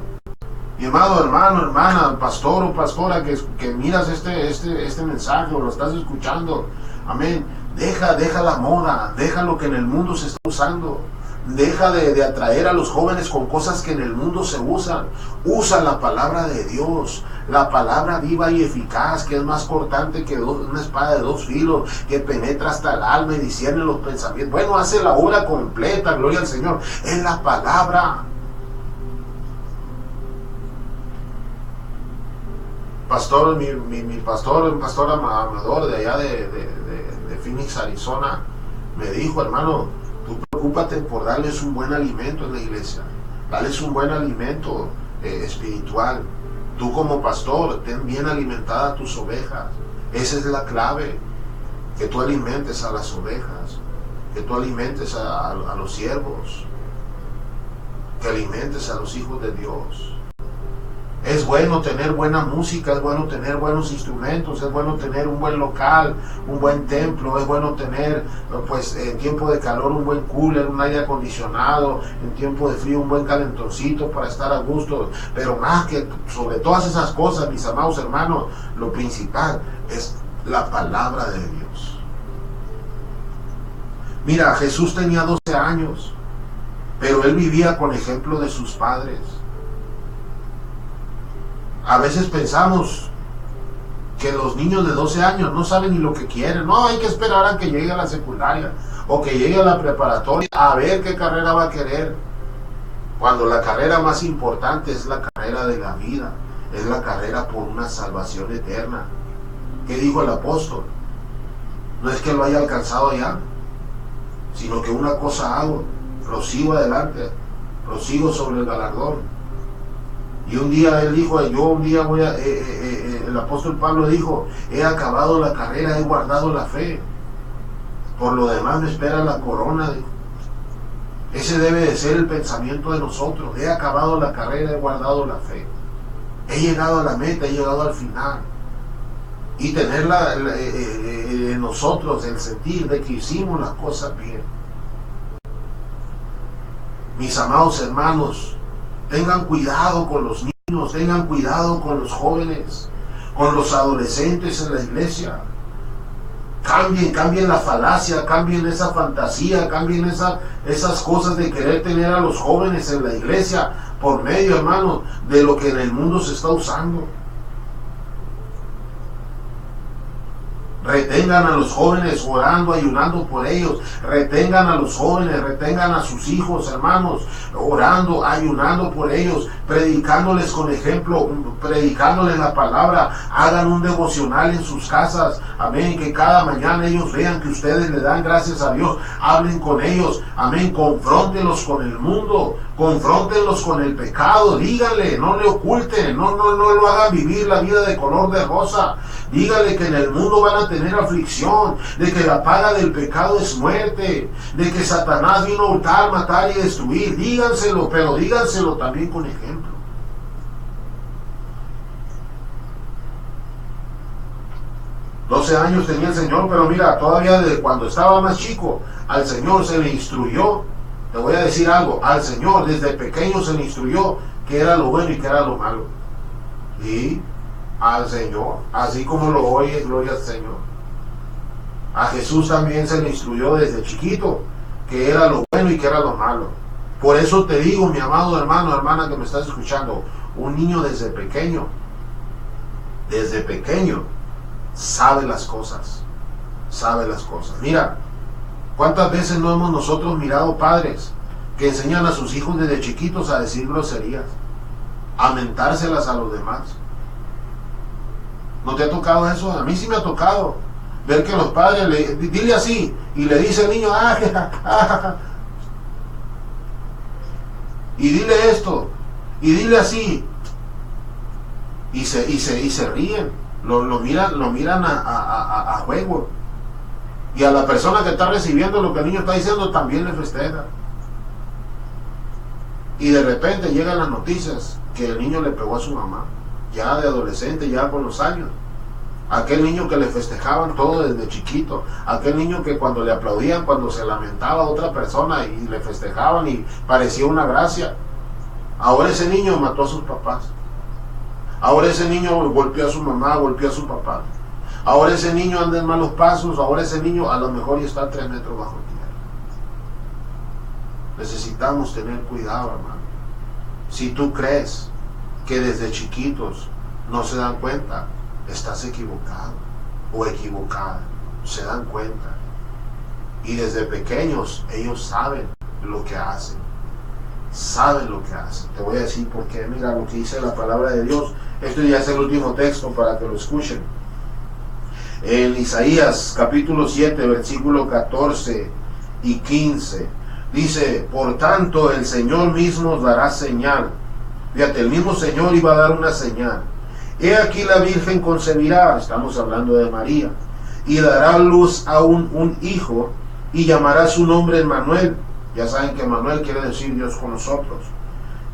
Mi amado hermano, hermana, pastor o pastora que miras este mensaje o lo estás escuchando, amén. Deja la moda, deja lo que en el mundo se está usando. Deja de atraer a los jóvenes con cosas que en el mundo se usan. Usa la palabra de Dios, la palabra viva y eficaz, que es más cortante que una espada de 2 filos, que penetra hasta el alma y discierne los pensamientos. Bueno, hace la obra completa, gloria al Señor. Es la palabra. Pastor, mi pastor, un pastor amador de allá de Phoenix, Arizona, me dijo, hermano, tú preocúpate por darles un buen alimento en la iglesia, darles un buen alimento espiritual. Tú como pastor, ten bien alimentadas tus ovejas. Esa es la clave, que tú alimentes a las ovejas, que tú alimentes a los siervos, que alimentes a los hijos de Dios. Es bueno tener buena música, es bueno tener buenos instrumentos, es bueno tener un buen local, un buen templo, es bueno tener, pues en tiempo de calor, un buen cooler, un aire acondicionado, en tiempo de frío, un buen calentoncito para estar a gusto. Pero más que sobre todas esas cosas, mis amados hermanos, lo principal es la palabra de Dios. Mira, Jesús tenía 12 años, pero él vivía con ejemplo de sus padres. A veces pensamos que los niños de 12 años no saben ni lo que quieren. No, hay que esperar a que llegue a la secundaria o que llegue a la preparatoria a ver qué carrera va a querer. Cuando la carrera más importante es la carrera de la vida, es la carrera por una salvación eterna. ¿Qué dijo el apóstol? No es que lo haya alcanzado ya, sino que una cosa hago, prosigo adelante, prosigo sobre el galardón. Y un día él dijo, el apóstol Pablo dijo, he acabado la carrera, he guardado la fe. Por lo demás me espera la corona. Ese debe de ser el pensamiento de nosotros. He acabado la carrera, he guardado la fe. He llegado a la meta, he llegado al final. Y tener en nosotros el sentir de que hicimos las cosas bien. Mis amados hermanos, tengan cuidado con los niños, tengan cuidado con los jóvenes, con los adolescentes en la iglesia. Cambien la falacia, cambien esa fantasía, cambien esas cosas de querer tener a los jóvenes en la iglesia por medio, hermano, de lo que en el mundo se está usando. Retengan a los jóvenes orando, ayunando por ellos. Retengan a los jóvenes, retengan a sus hijos, hermanos, orando, ayunando por ellos, predicándoles con ejemplo, predicándoles la palabra. Hagan un devocional en sus casas, amén, que cada mañana ellos vean que ustedes le dan gracias a Dios. Hablen con ellos, amén, confróntenlos con el mundo, confróntenlos con el pecado, díganle, no le oculten, no lo hagan vivir la vida de color de rosa. Díganle que en el mundo van a tener aflicción, de que la paga del pecado es muerte, de que Satanás vino a hurtar, matar y destruir. Díganselo, pero díganselo también con ejemplo. $12 años tenía el Señor, pero mira, todavía desde cuando estaba más chico, al Señor se le instruyó. Te voy a decir algo, al Señor desde pequeño se le instruyó que era lo bueno y que era lo malo. Y al Señor, así como lo oyes, gloria al Señor. A Jesús también se le instruyó desde chiquito que era lo bueno y que era lo malo. Por eso te digo, mi amado hermano, hermana que me estás escuchando, un niño desde pequeño sabe las cosas. Mira, ¿cuántas veces no hemos nosotros mirado padres que enseñan a sus hijos desde chiquitos a decir groserías, a mentárselas a los demás? ¿No te ha tocado eso? A mí sí me ha tocado ver que los padres dile así, y le dice al niño, y dile esto, y dile así, y se ríen, lo miran a juego, y a la persona que está recibiendo lo que el niño está diciendo también le festeja, y de repente llegan las noticias que el niño le pegó a su mamá, ya de adolescente, ya con los años. Aquel niño que le festejaban todo desde chiquito, aquel niño que cuando le aplaudían, cuando se lamentaba a otra persona y le festejaban y parecía una gracia. Ahora ese niño mató a sus papás. Ahora ese niño golpeó a su mamá, golpeó a su papá. Ahora ese niño anda en malos pasos, ahora ese niño a lo mejor ya está 3 metros bajo tierra. Necesitamos tener cuidado, hermano. Si tú crees que desde chiquitos no se dan cuenta, estás equivocado o equivocada. Se dan cuenta, y desde pequeños ellos saben lo que hacen. Te voy a decir por qué. Mira lo que dice la palabra de Dios. Esto ya es el último texto para que lo escuchen. En Isaías capítulo 7 versículo 14 y 15 dice: por tanto el Señor mismo os dará señal. Fíjate, el mismo Señor iba a dar una señal. He aquí la Virgen concebirá, estamos hablando de María, y dará luz a un hijo, y llamará su nombre Emmanuel. Ya saben que Emmanuel quiere decir Dios con nosotros.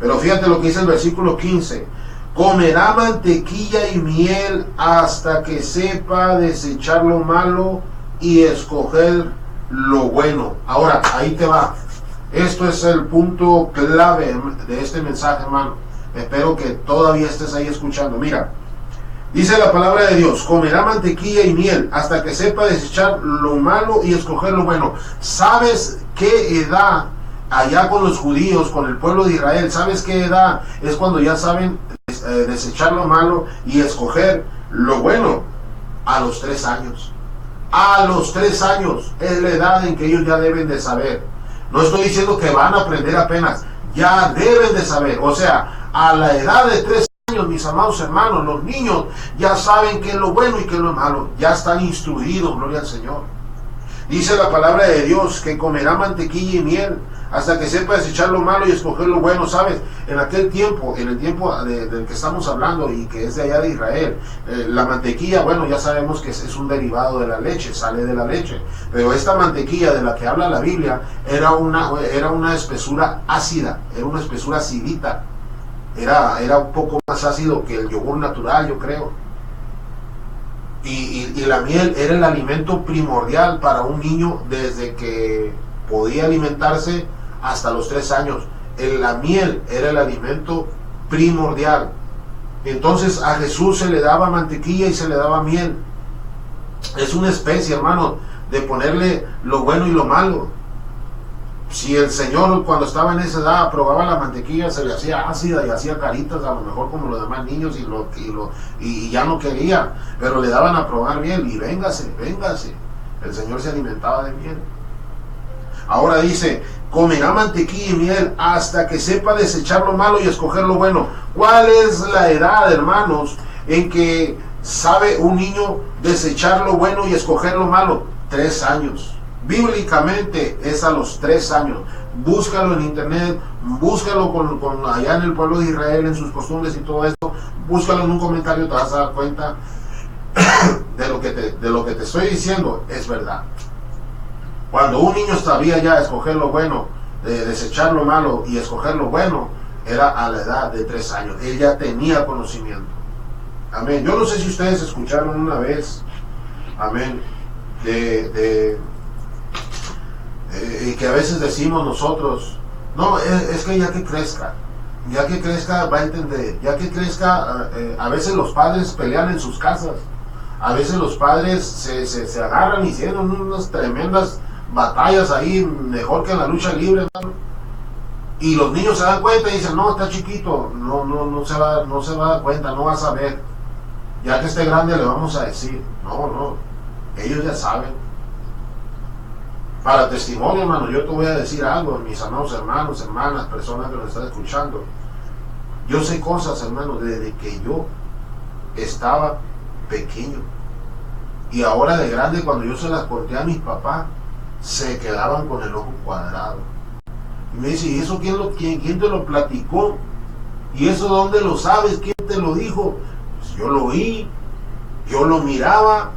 Pero fíjate lo que dice el versículo 15: comerá mantequilla y miel hasta que sepa desechar lo malo y escoger lo bueno. Ahora, ahí te va. Esto es el punto clave de este mensaje, hermano. Espero que todavía estés ahí escuchando. Mira, dice la palabra de Dios: comerá mantequilla y miel hasta que sepa desechar lo malo y escoger lo bueno. ¿Sabes qué edad allá con los judíos, con el pueblo de Israel? ¿Sabes qué edad es cuando ya saben desechar lo malo y escoger lo bueno? A los 3 años. A los 3 años es la edad en que ellos ya deben de saber. No estoy diciendo que van a aprender apenas, ya deben de saber. O sea, a la edad de 3 años, mis amados hermanos, los niños ya saben qué es lo bueno y qué es lo malo. Ya están instruidos, gloria al Señor. Dice la palabra de Dios que comerá mantequilla y miel hasta que sepa desechar lo malo y escoger lo bueno. ¿Sabes? En aquel tiempo, en el tiempo del que estamos hablando y que es de allá de Israel, la mantequilla, bueno, ya sabemos que es un derivado de la leche, sale de la leche. Pero esta mantequilla de la que habla la Biblia era una espesura ácida, era una espesura acidita. Era un poco más ácido que el yogur natural, yo creo. Y la miel era el alimento primordial para un niño desde que podía alimentarse hasta los 3 años. La miel era el alimento primordial. Entonces a Jesús se le daba mantequilla y se le daba miel. Es una especie, hermano, de ponerle lo bueno y lo malo. Si el Señor cuando estaba en esa edad probaba la mantequilla, se le hacía ácida y hacía caritas a lo mejor como los demás niños y ya no quería, pero le daban a probar miel y véngase. El Señor se alimentaba de miel. Ahora dice, comerá mantequilla y miel hasta que sepa desechar lo malo y escoger lo bueno. ¿Cuál es la edad, hermanos, en que sabe un niño desechar lo bueno y escoger lo malo? 3 años. Bíblicamente es a los 3 años. Búscalo en internet, búscalo con allá en el pueblo de Israel, en sus costumbres y todo esto. Búscalo en un comentario, te vas a dar cuenta de lo que te estoy diciendo. Es verdad. Cuando un niño sabía ya escoger lo bueno, desechar lo malo y escoger lo bueno, era a la edad de 3 años. Él ya tenía conocimiento. Amén. Yo no sé si ustedes escucharon una vez, amén, que a veces decimos nosotros, no, es que ya que crezca va a entender, ya que crezca. A veces los padres pelean en sus casas, a veces los padres se agarran y tienen unas tremendas batallas ahí, mejor que en la lucha libre, hermano. Y los niños se dan cuenta y dicen, no, está chiquito, no se va a dar cuenta, no va a saber, ya que esté grande le vamos a decir. No, ellos ya saben. Para testimonio, hermano, yo te voy a decir algo, mis amados hermanos, hermanas, personas que nos están escuchando. Yo sé cosas, hermano, desde que yo estaba pequeño. Y ahora de grande, cuando yo se las conté a mis papás, se quedaban con el ojo cuadrado. Y me dice, ¿y eso quién te lo platicó? ¿Y eso dónde lo sabes? ¿Quién te lo dijo? Pues yo lo oí, yo lo miraba.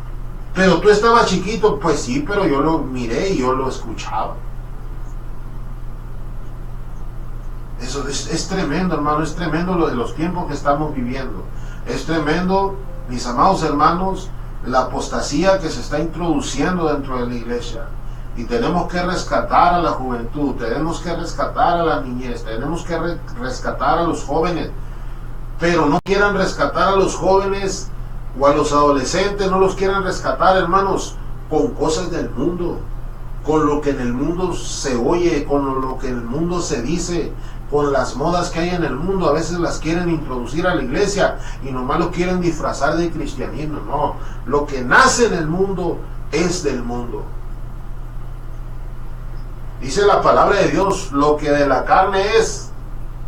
Pero tú estabas chiquito. Pues sí, pero yo lo miré y yo lo escuchaba. Eso es tremendo, hermano, es tremendo lo de los tiempos que estamos viviendo. Es tremendo, mis amados hermanos, la apostasía que se está introduciendo dentro de la iglesia. Y tenemos que rescatar a la juventud, tenemos que rescatar a la niñez, tenemos que rescatar a los jóvenes. Pero no quieran rescatar a los jóvenes o a los adolescentes, no los quieran rescatar, hermanos, con cosas del mundo, con lo que en el mundo se oye, con lo que en el mundo se dice, con las modas que hay en el mundo. A veces las quieren introducir a la iglesia y nomás lo quieren disfrazar de cristianismo. No, lo que nace en el mundo es del mundo. Dice la palabra de Dios, lo que de la carne es,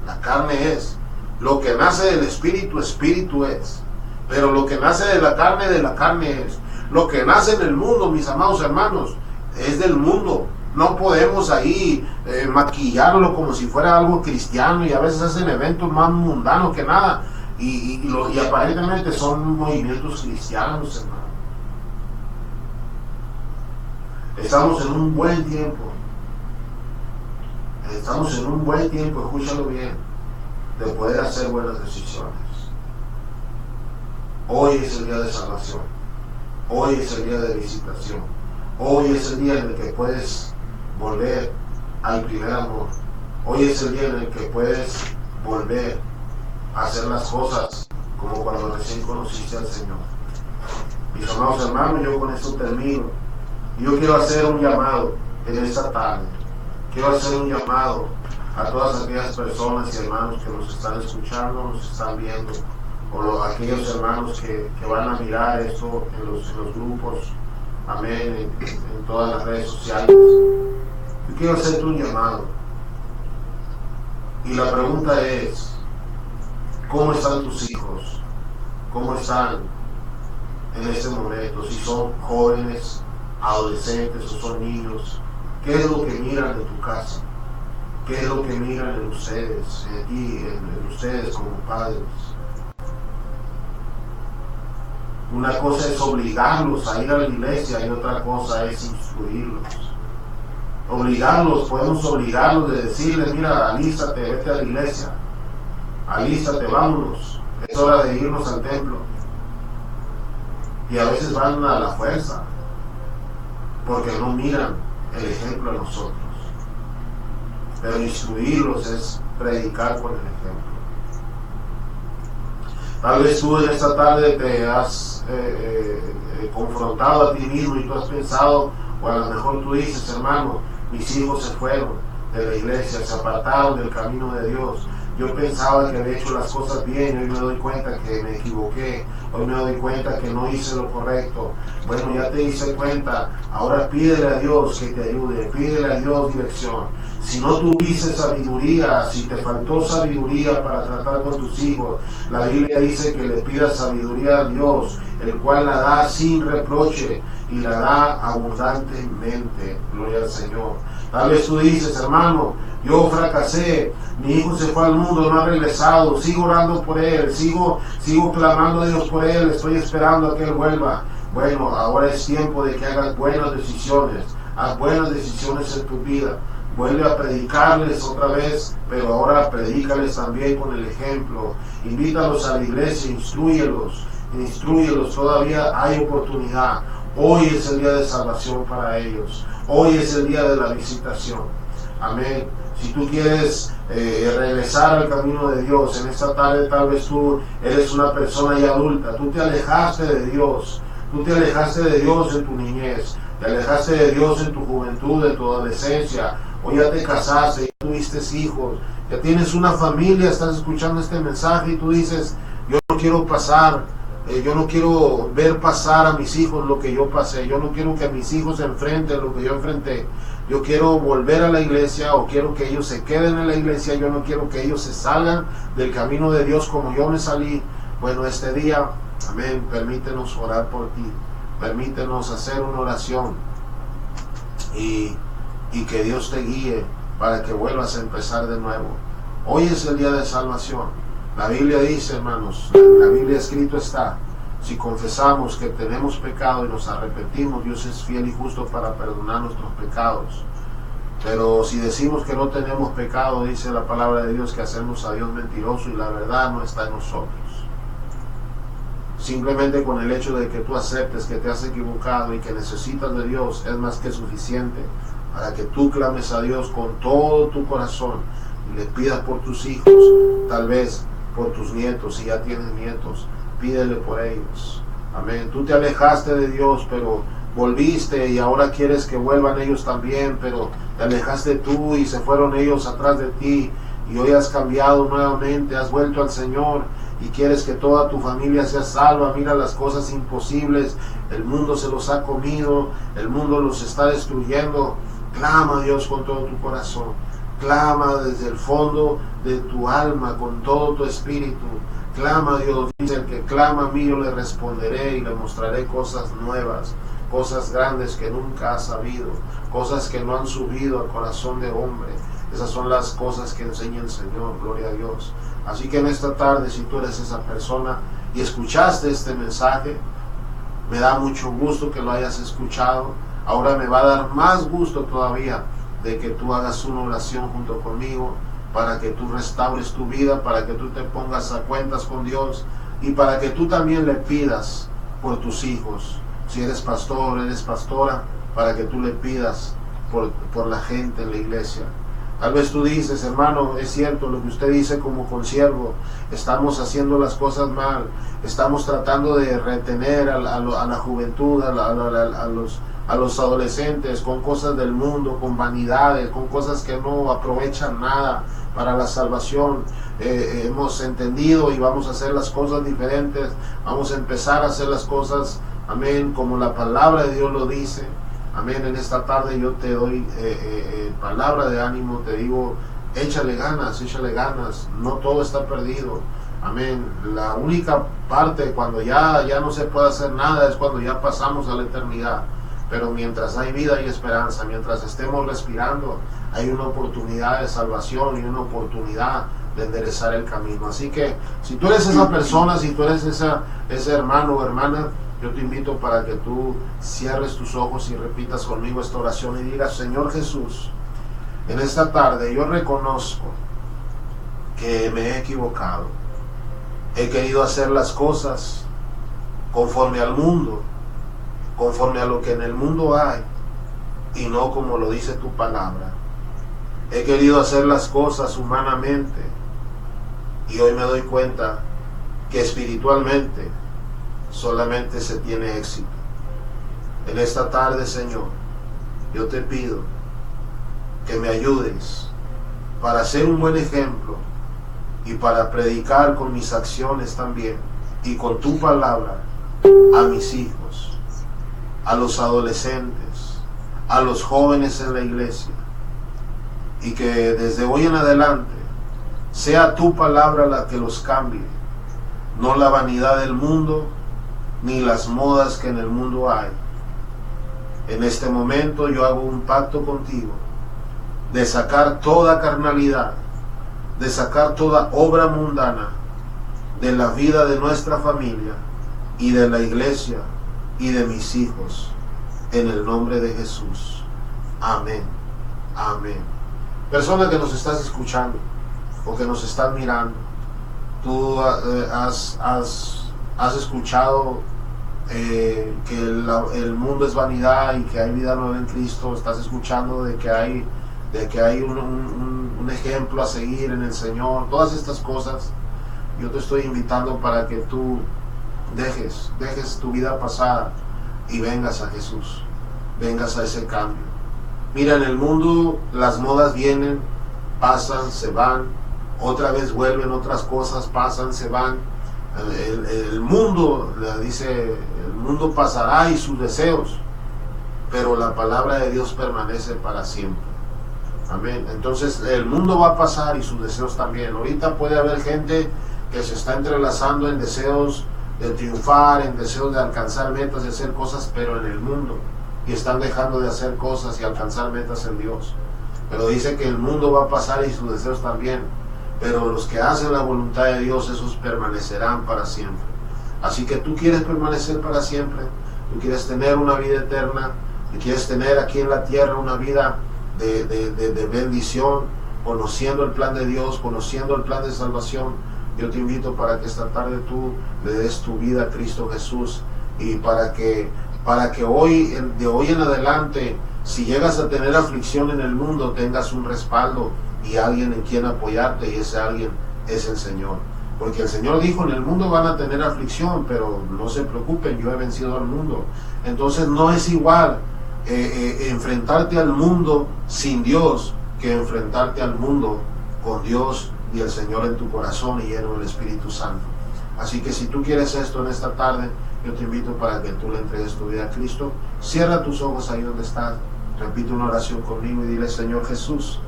la carne es. Lo que nace del espíritu, espíritu es. Pero lo que nace de la carne es. Lo que nace en el mundo, mis amados hermanos, es del mundo. No podemos ahí maquillarlo como si fuera algo cristiano, y a veces hacen eventos más mundanos que nada. Y aparentemente son movimientos cristianos, hermano. Estamos en un buen tiempo. Estamos en un buen tiempo, escúchalo bien, de poder hacer buenas decisiones. Hoy es el día de salvación. Hoy es el día de visitación. Hoy es el día en el que puedes volver al primer amor. Hoy es el día en el que puedes volver a hacer las cosas como cuando recién conociste al Señor. Mis amados hermanos, yo con esto termino. Yo quiero hacer un llamado en esta tarde. Quiero hacer un llamado a todas aquellas personas y hermanos que nos están escuchando, nos están viendo, o aquellos hermanos que van a mirar esto en los grupos, amén, en todas las redes sociales. Yo quiero hacerte un llamado. Y la pregunta es, ¿cómo están tus hijos? ¿Cómo están en este momento? Si son jóvenes, adolescentes o son niños, ¿qué es lo que miran en tu casa? ¿Qué es lo que miran en ustedes, en ti, en ustedes como padres? Una cosa es obligarlos a ir a la iglesia y otra cosa es instruirlos. Obligarlos, podemos obligarlos de decirles, mira, alístate, vete a la iglesia, alístate, vámonos, es hora de irnos al templo. Y a veces van a la fuerza, porque no miran el ejemplo a nosotros. Pero instruirlos es predicar con el ejemplo. Tal vez tú en esta tarde te has confrontado a ti mismo y tú has pensado, o a lo mejor tú dices, hermano, mis hijos se fueron de la iglesia, se apartaron del camino de Dios. Yo pensaba que había hecho las cosas bien, hoy me doy cuenta que me equivoqué, hoy me doy cuenta que no hice lo correcto. Bueno, ya te diste cuenta, ahora pídele a Dios que te ayude, pídele a Dios dirección. Si no tuviste sabiduría, si te faltó sabiduría para tratar con tus hijos, la Biblia dice que le pidas sabiduría a Dios, el cual la da sin reproche y la da abundantemente. Gloria al Señor. Tal vez tú dices, hermano, yo fracasé, mi hijo se fue al mundo, no ha regresado, sigo orando por él, sigo clamando a Dios por él, estoy esperando a que él vuelva. Bueno, ahora es tiempo de que hagas buenas decisiones, haz buenas decisiones en tu vida. Vuelve a predicarles otra vez, pero ahora predícales también con el ejemplo. Invítalos a la iglesia, instrúyelos, todavía hay oportunidad. Hoy es el día de salvación para ellos. Hoy es el día de la visitación. Amén. Si tú quieres regresar al camino de Dios, en esta tarde tal vez tú eres una persona ya adulta, tú te alejaste de Dios, en tu niñez, te alejaste de Dios en tu juventud, en tu adolescencia, o ya te casaste, ya tuviste hijos, ya tienes una familia, estás escuchando este mensaje y tú dices, yo no quiero pasar, yo no quiero ver pasar a mis hijos lo que yo pasé, yo no quiero que mis hijos enfrenten lo que yo enfrenté, yo quiero volver a la iglesia o quiero que ellos se queden en la iglesia, yo no quiero que ellos se salgan del camino de Dios como yo me salí. Bueno, este día, amén, permítenos orar por ti, permítenos hacer una oración y que Dios te guíe para que vuelvas a empezar de nuevo. Hoy es el día de salvación. La Biblia dice, hermanos, la Biblia escrito está, si confesamos que tenemos pecado y nos arrepentimos, Dios es fiel y justo para perdonar nuestros pecados. Pero si decimos que no tenemos pecado, dice la palabra de Dios que hacemos a Dios mentiroso y la verdad no está en nosotros. Simplemente con el hecho de que tú aceptes que te has equivocado y que necesitas de Dios es más que suficiente para que tú clames a Dios con todo tu corazón y le pidas por tus hijos, tal vez por tus nietos, si ya tienes nietos, pídele por ellos. Amén. Tú te alejaste de Dios, pero volviste y ahora quieres que vuelvan ellos también, pero te alejaste tú y se fueron ellos atrás de ti y hoy has cambiado nuevamente, has vuelto al Señor y quieres que toda tu familia sea salva. Mira las cosas imposibles, el mundo se los ha comido, el mundo los está destruyendo. Clama a Dios con todo tu corazón, clama desde el fondo de tu alma, con todo tu espíritu. Clama a Dios, dice el que clama a mí yo le responderé y le mostraré cosas nuevas, cosas grandes que nunca has sabido, cosas que no han subido al corazón de hombre. Esas son las cosas que enseña el Señor, gloria a Dios. Así que en esta tarde, si tú eres esa persona y escuchaste este mensaje, me da mucho gusto que lo hayas escuchado. Ahora me va a dar más gusto todavía de que tú hagas una oración junto conmigo para que tú restaures tu vida, para que tú te pongas a cuentas con Dios y para que tú también le pidas por tus hijos. Si eres pastor, eres pastora, para que tú le pidas por la gente en la iglesia. Tal vez tú dices, hermano, es cierto lo que usted dice como consiervo, estamos haciendo las cosas mal, estamos tratando de retener a la juventud, a los adolescentes con cosas del mundo, con vanidades, con cosas que no aprovechan nada para la salvación. Hemos entendido y vamos a hacer las cosas diferentes, vamos a empezar a hacer las cosas, amén, como la palabra de Dios lo dice. Amén. En esta tarde yo te doy palabra de ánimo, te digo, échale ganas, no todo está perdido. Amén. La única parte cuando ya no se puede hacer nada es cuando ya pasamos a la eternidad. Pero mientras hay vida y esperanza, mientras estemos respirando, hay una oportunidad de salvación y una oportunidad de enderezar el camino. Así que si tú eres esa persona, si tú eres ese hermano o hermana, yo te invito para que tú cierres tus ojos y repitas conmigo esta oración y digas, Señor Jesús, en esta tarde yo reconozco que me he equivocado. He querido hacer las cosas conforme al mundo, conforme a lo que en el mundo hay y no como lo dice tu palabra. He querido hacer las cosas humanamente y hoy me doy cuenta que espiritualmente solamente se tiene éxito. En esta tarde, Señor, yo te pido que me ayudes para ser un buen ejemplo y para predicar con mis acciones también y con tu palabra a mis hijos, a los adolescentes, a los jóvenes en la iglesia, y que desde hoy en adelante sea tu palabra la que los cambie, no la vanidad del mundo ni las modas que en el mundo hay. En este momento yo hago un pacto contigo de sacar toda carnalidad, de sacar toda obra mundana de la vida de nuestra familia y de la iglesia y de mis hijos, en el nombre de Jesús. Amén. Amén. Persona que nos estás escuchando o que nos estás mirando, tú has escuchado que el mundo es vanidad y que hay vida nueva en Cristo. Estás escuchando de que hay un ejemplo a seguir en el Señor. Todas estas cosas yo te estoy invitando para que tú dejes tu vida pasada y vengas a Jesús, vengas a ese cambio. Mira, en el mundo las modas vienen, pasan, se van, otra vez vuelven, otras cosas pasan, se van. El mundo, dice, el mundo pasará y sus deseos, pero la palabra de Dios permanece para siempre. Amén. Entonces el mundo va a pasar y sus deseos también. Ahorita puede haber gente que se está entrelazando en deseos de triunfar, en deseos de alcanzar metas, de hacer cosas, pero en el mundo, y están dejando de hacer cosas y alcanzar metas en Dios. Pero dice que el mundo va a pasar y sus deseos también, pero los que hacen la voluntad de Dios, esos permanecerán para siempre. Así que tú quieres permanecer para siempre, tú quieres tener una vida eterna, tú quieres tener aquí en la tierra una vida de bendición, conociendo el plan de Dios, conociendo el plan de salvación. Yo te invito para que esta tarde tú le des tu vida a Cristo Jesús, y para que hoy, de hoy en adelante, si llegas a tener aflicción en el mundo, tengas un respaldo y alguien en quien apoyarte, y ese alguien es el Señor. Porque el Señor dijo, en el mundo van a tener aflicción, pero no se preocupen, yo he vencido al mundo. Entonces no es igual enfrentarte al mundo sin Dios que enfrentarte al mundo con Dios y el Señor en tu corazón y lleno del Espíritu Santo. Así que si tú quieres esto en esta tarde, yo te invito para que tú le entregues tu vida a Cristo. Cierra tus ojos ahí donde estás, repite una oración conmigo y dile: Señor Jesús,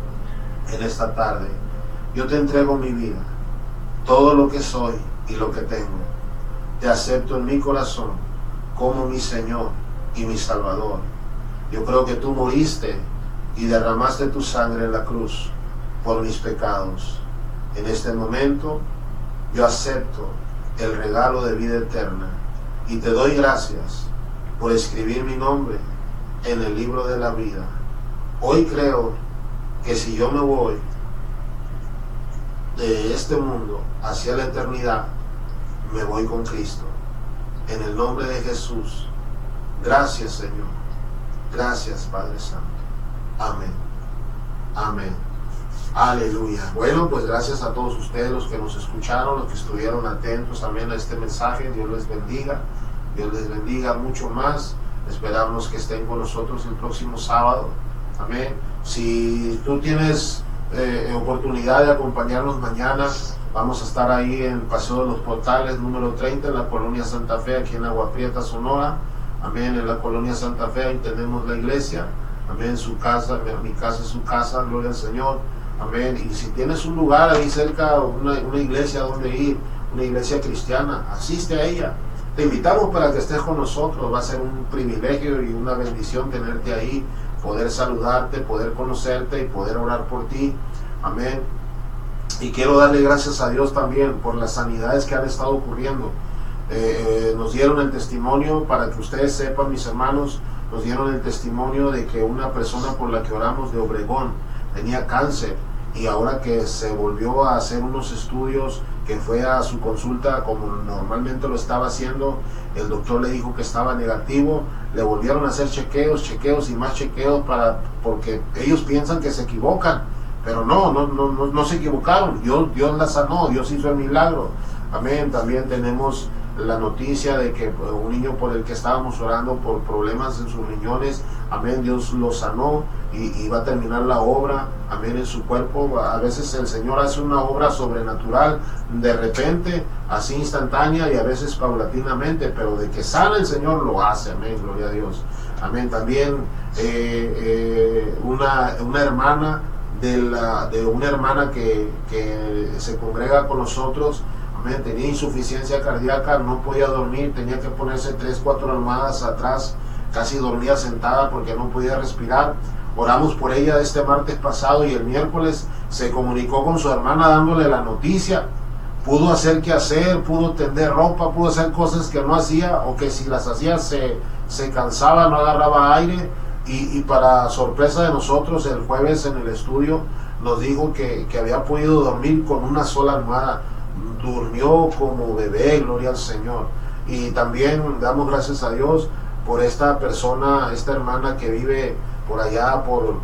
en esta tarde yo te entrego mi vida, todo lo que soy y lo que tengo. Te acepto en mi corazón como mi Señor y mi Salvador. Yo creo que tú moriste y derramaste tu sangre en la cruz por mis pecados. En este momento yo acepto el regalo de vida eterna y te doy gracias por escribir mi nombre en el libro de la vida. Hoy creo que si yo me voy de este mundo hacia la eternidad, me voy con Cristo. En el nombre de Jesús, gracias Señor, gracias Padre Santo. Amén. Amén. Aleluya. Bueno, pues gracias a todos ustedes, los que nos escucharon, los que estuvieron atentos también a este mensaje. Dios les bendiga. Dios les bendiga mucho más. Esperamos que estén con nosotros el próximo sábado. Amén. Si tú tienes oportunidad de acompañarnos mañana, vamos a estar ahí en Paseo de los Portales, número 30, en la Colonia Santa Fe, aquí en Agua Prieta, Sonora. Amén. En la Colonia Santa Fe ahí tenemos la iglesia. Amén. Su casa, mi casa es su casa. Gloria al Señor. Amén. Y si tienes un lugar ahí cerca, una iglesia donde ir, una iglesia cristiana, asiste a ella. Te invitamos para que estés con nosotros. Va a ser un privilegio y una bendición tenerte ahí, poder saludarte, poder conocerte y poder orar por ti. Amén. Y quiero darle gracias a Dios también por las sanidades que han estado ocurriendo. Nos dieron el testimonio, para que ustedes sepan, mis hermanos, nos dieron el testimonio de que una persona por la que oramos de Obregón tenía cáncer, y ahora que se volvió a hacer unos estudios, que fue a su consulta como normalmente lo estaba haciendo, el doctor le dijo que estaba negativo, le volvieron a hacer chequeos y más chequeos, porque ellos piensan que se equivocan, pero no se equivocaron. Dios la sanó, Dios hizo el milagro. Amén. También tenemos la noticia de que un niño por el que estábamos orando por problemas en sus riñones, amén, Dios lo sanó y va a terminar la obra, amén, en su cuerpo. A veces el Señor hace una obra sobrenatural de repente, así instantánea, y a veces paulatinamente, pero de que sana el Señor lo hace, amén, gloria a Dios, amén. También una hermana de una hermana que se congrega con nosotros, tenía insuficiencia cardíaca, no podía dormir, tenía que ponerse 3-4 almohadas atrás, casi dormía sentada porque no podía respirar. Oramos por ella este martes pasado y el miércoles se comunicó con su hermana dándole la noticia. Pudo hacer qué hacer, pudo tender ropa, pudo hacer cosas que no hacía, o que si las hacía se cansaba, no agarraba aire. Y para sorpresa de nosotros, el jueves en el estudio nos dijo que había podido dormir con una sola almohada. Durmió como bebé, gloria al Señor. Y también damos gracias a Dios por esta persona, esta hermana que vive por allá, por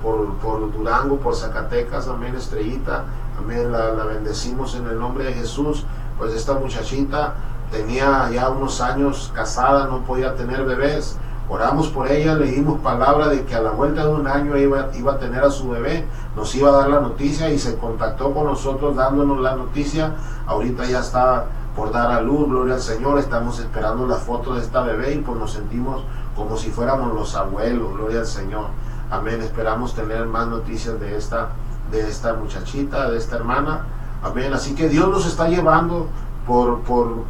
Durango, por Zacatecas, amén, Estrellita, amén, la bendecimos en el nombre de Jesús. Pues esta muchachita tenía ya unos años casada, no podía tener bebés. Oramos por ella, le dimos palabra de que a la vuelta de un año iba a tener a su bebé, nos iba a dar la noticia y se contactó con nosotros dándonos la noticia. Ahorita ya está por dar a luz, gloria al Señor, estamos esperando la foto de esta bebé y pues nos sentimos como si fuéramos los abuelos, gloria al Señor, amén. Esperamos tener más noticias de esta muchachita, de esta hermana, amén. Así que Dios nos está llevando por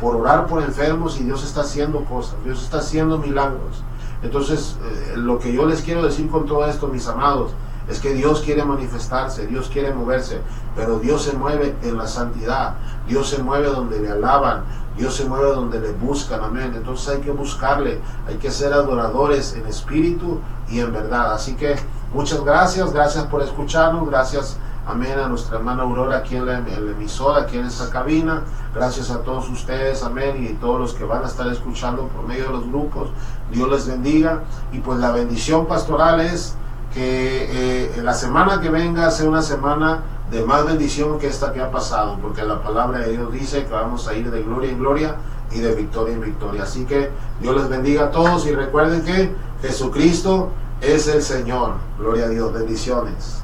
orar por enfermos, y Dios está haciendo cosas, Dios está haciendo milagros. Entonces, lo que yo les quiero decir con todo esto, mis amados, es que Dios quiere manifestarse, Dios quiere moverse, pero Dios se mueve en la santidad, Dios se mueve donde le alaban, Dios se mueve donde le buscan, amén. Entonces hay que buscarle, hay que ser adoradores en espíritu y en verdad. Así que muchas gracias por escucharnos, gracias, amén, a nuestra hermana Aurora aquí en la emisora, aquí en esta cabina. Gracias a todos ustedes, amén, y todos los que van a estar escuchando por medio de los grupos. Dios les bendiga. Y pues la bendición pastoral es que la semana que venga sea una semana de más bendición que esta que ha pasado, porque la palabra de Dios dice que vamos a ir de gloria en gloria y de victoria en victoria. Así que Dios les bendiga a todos y recuerden que Jesucristo es el Señor. Gloria a Dios. Bendiciones.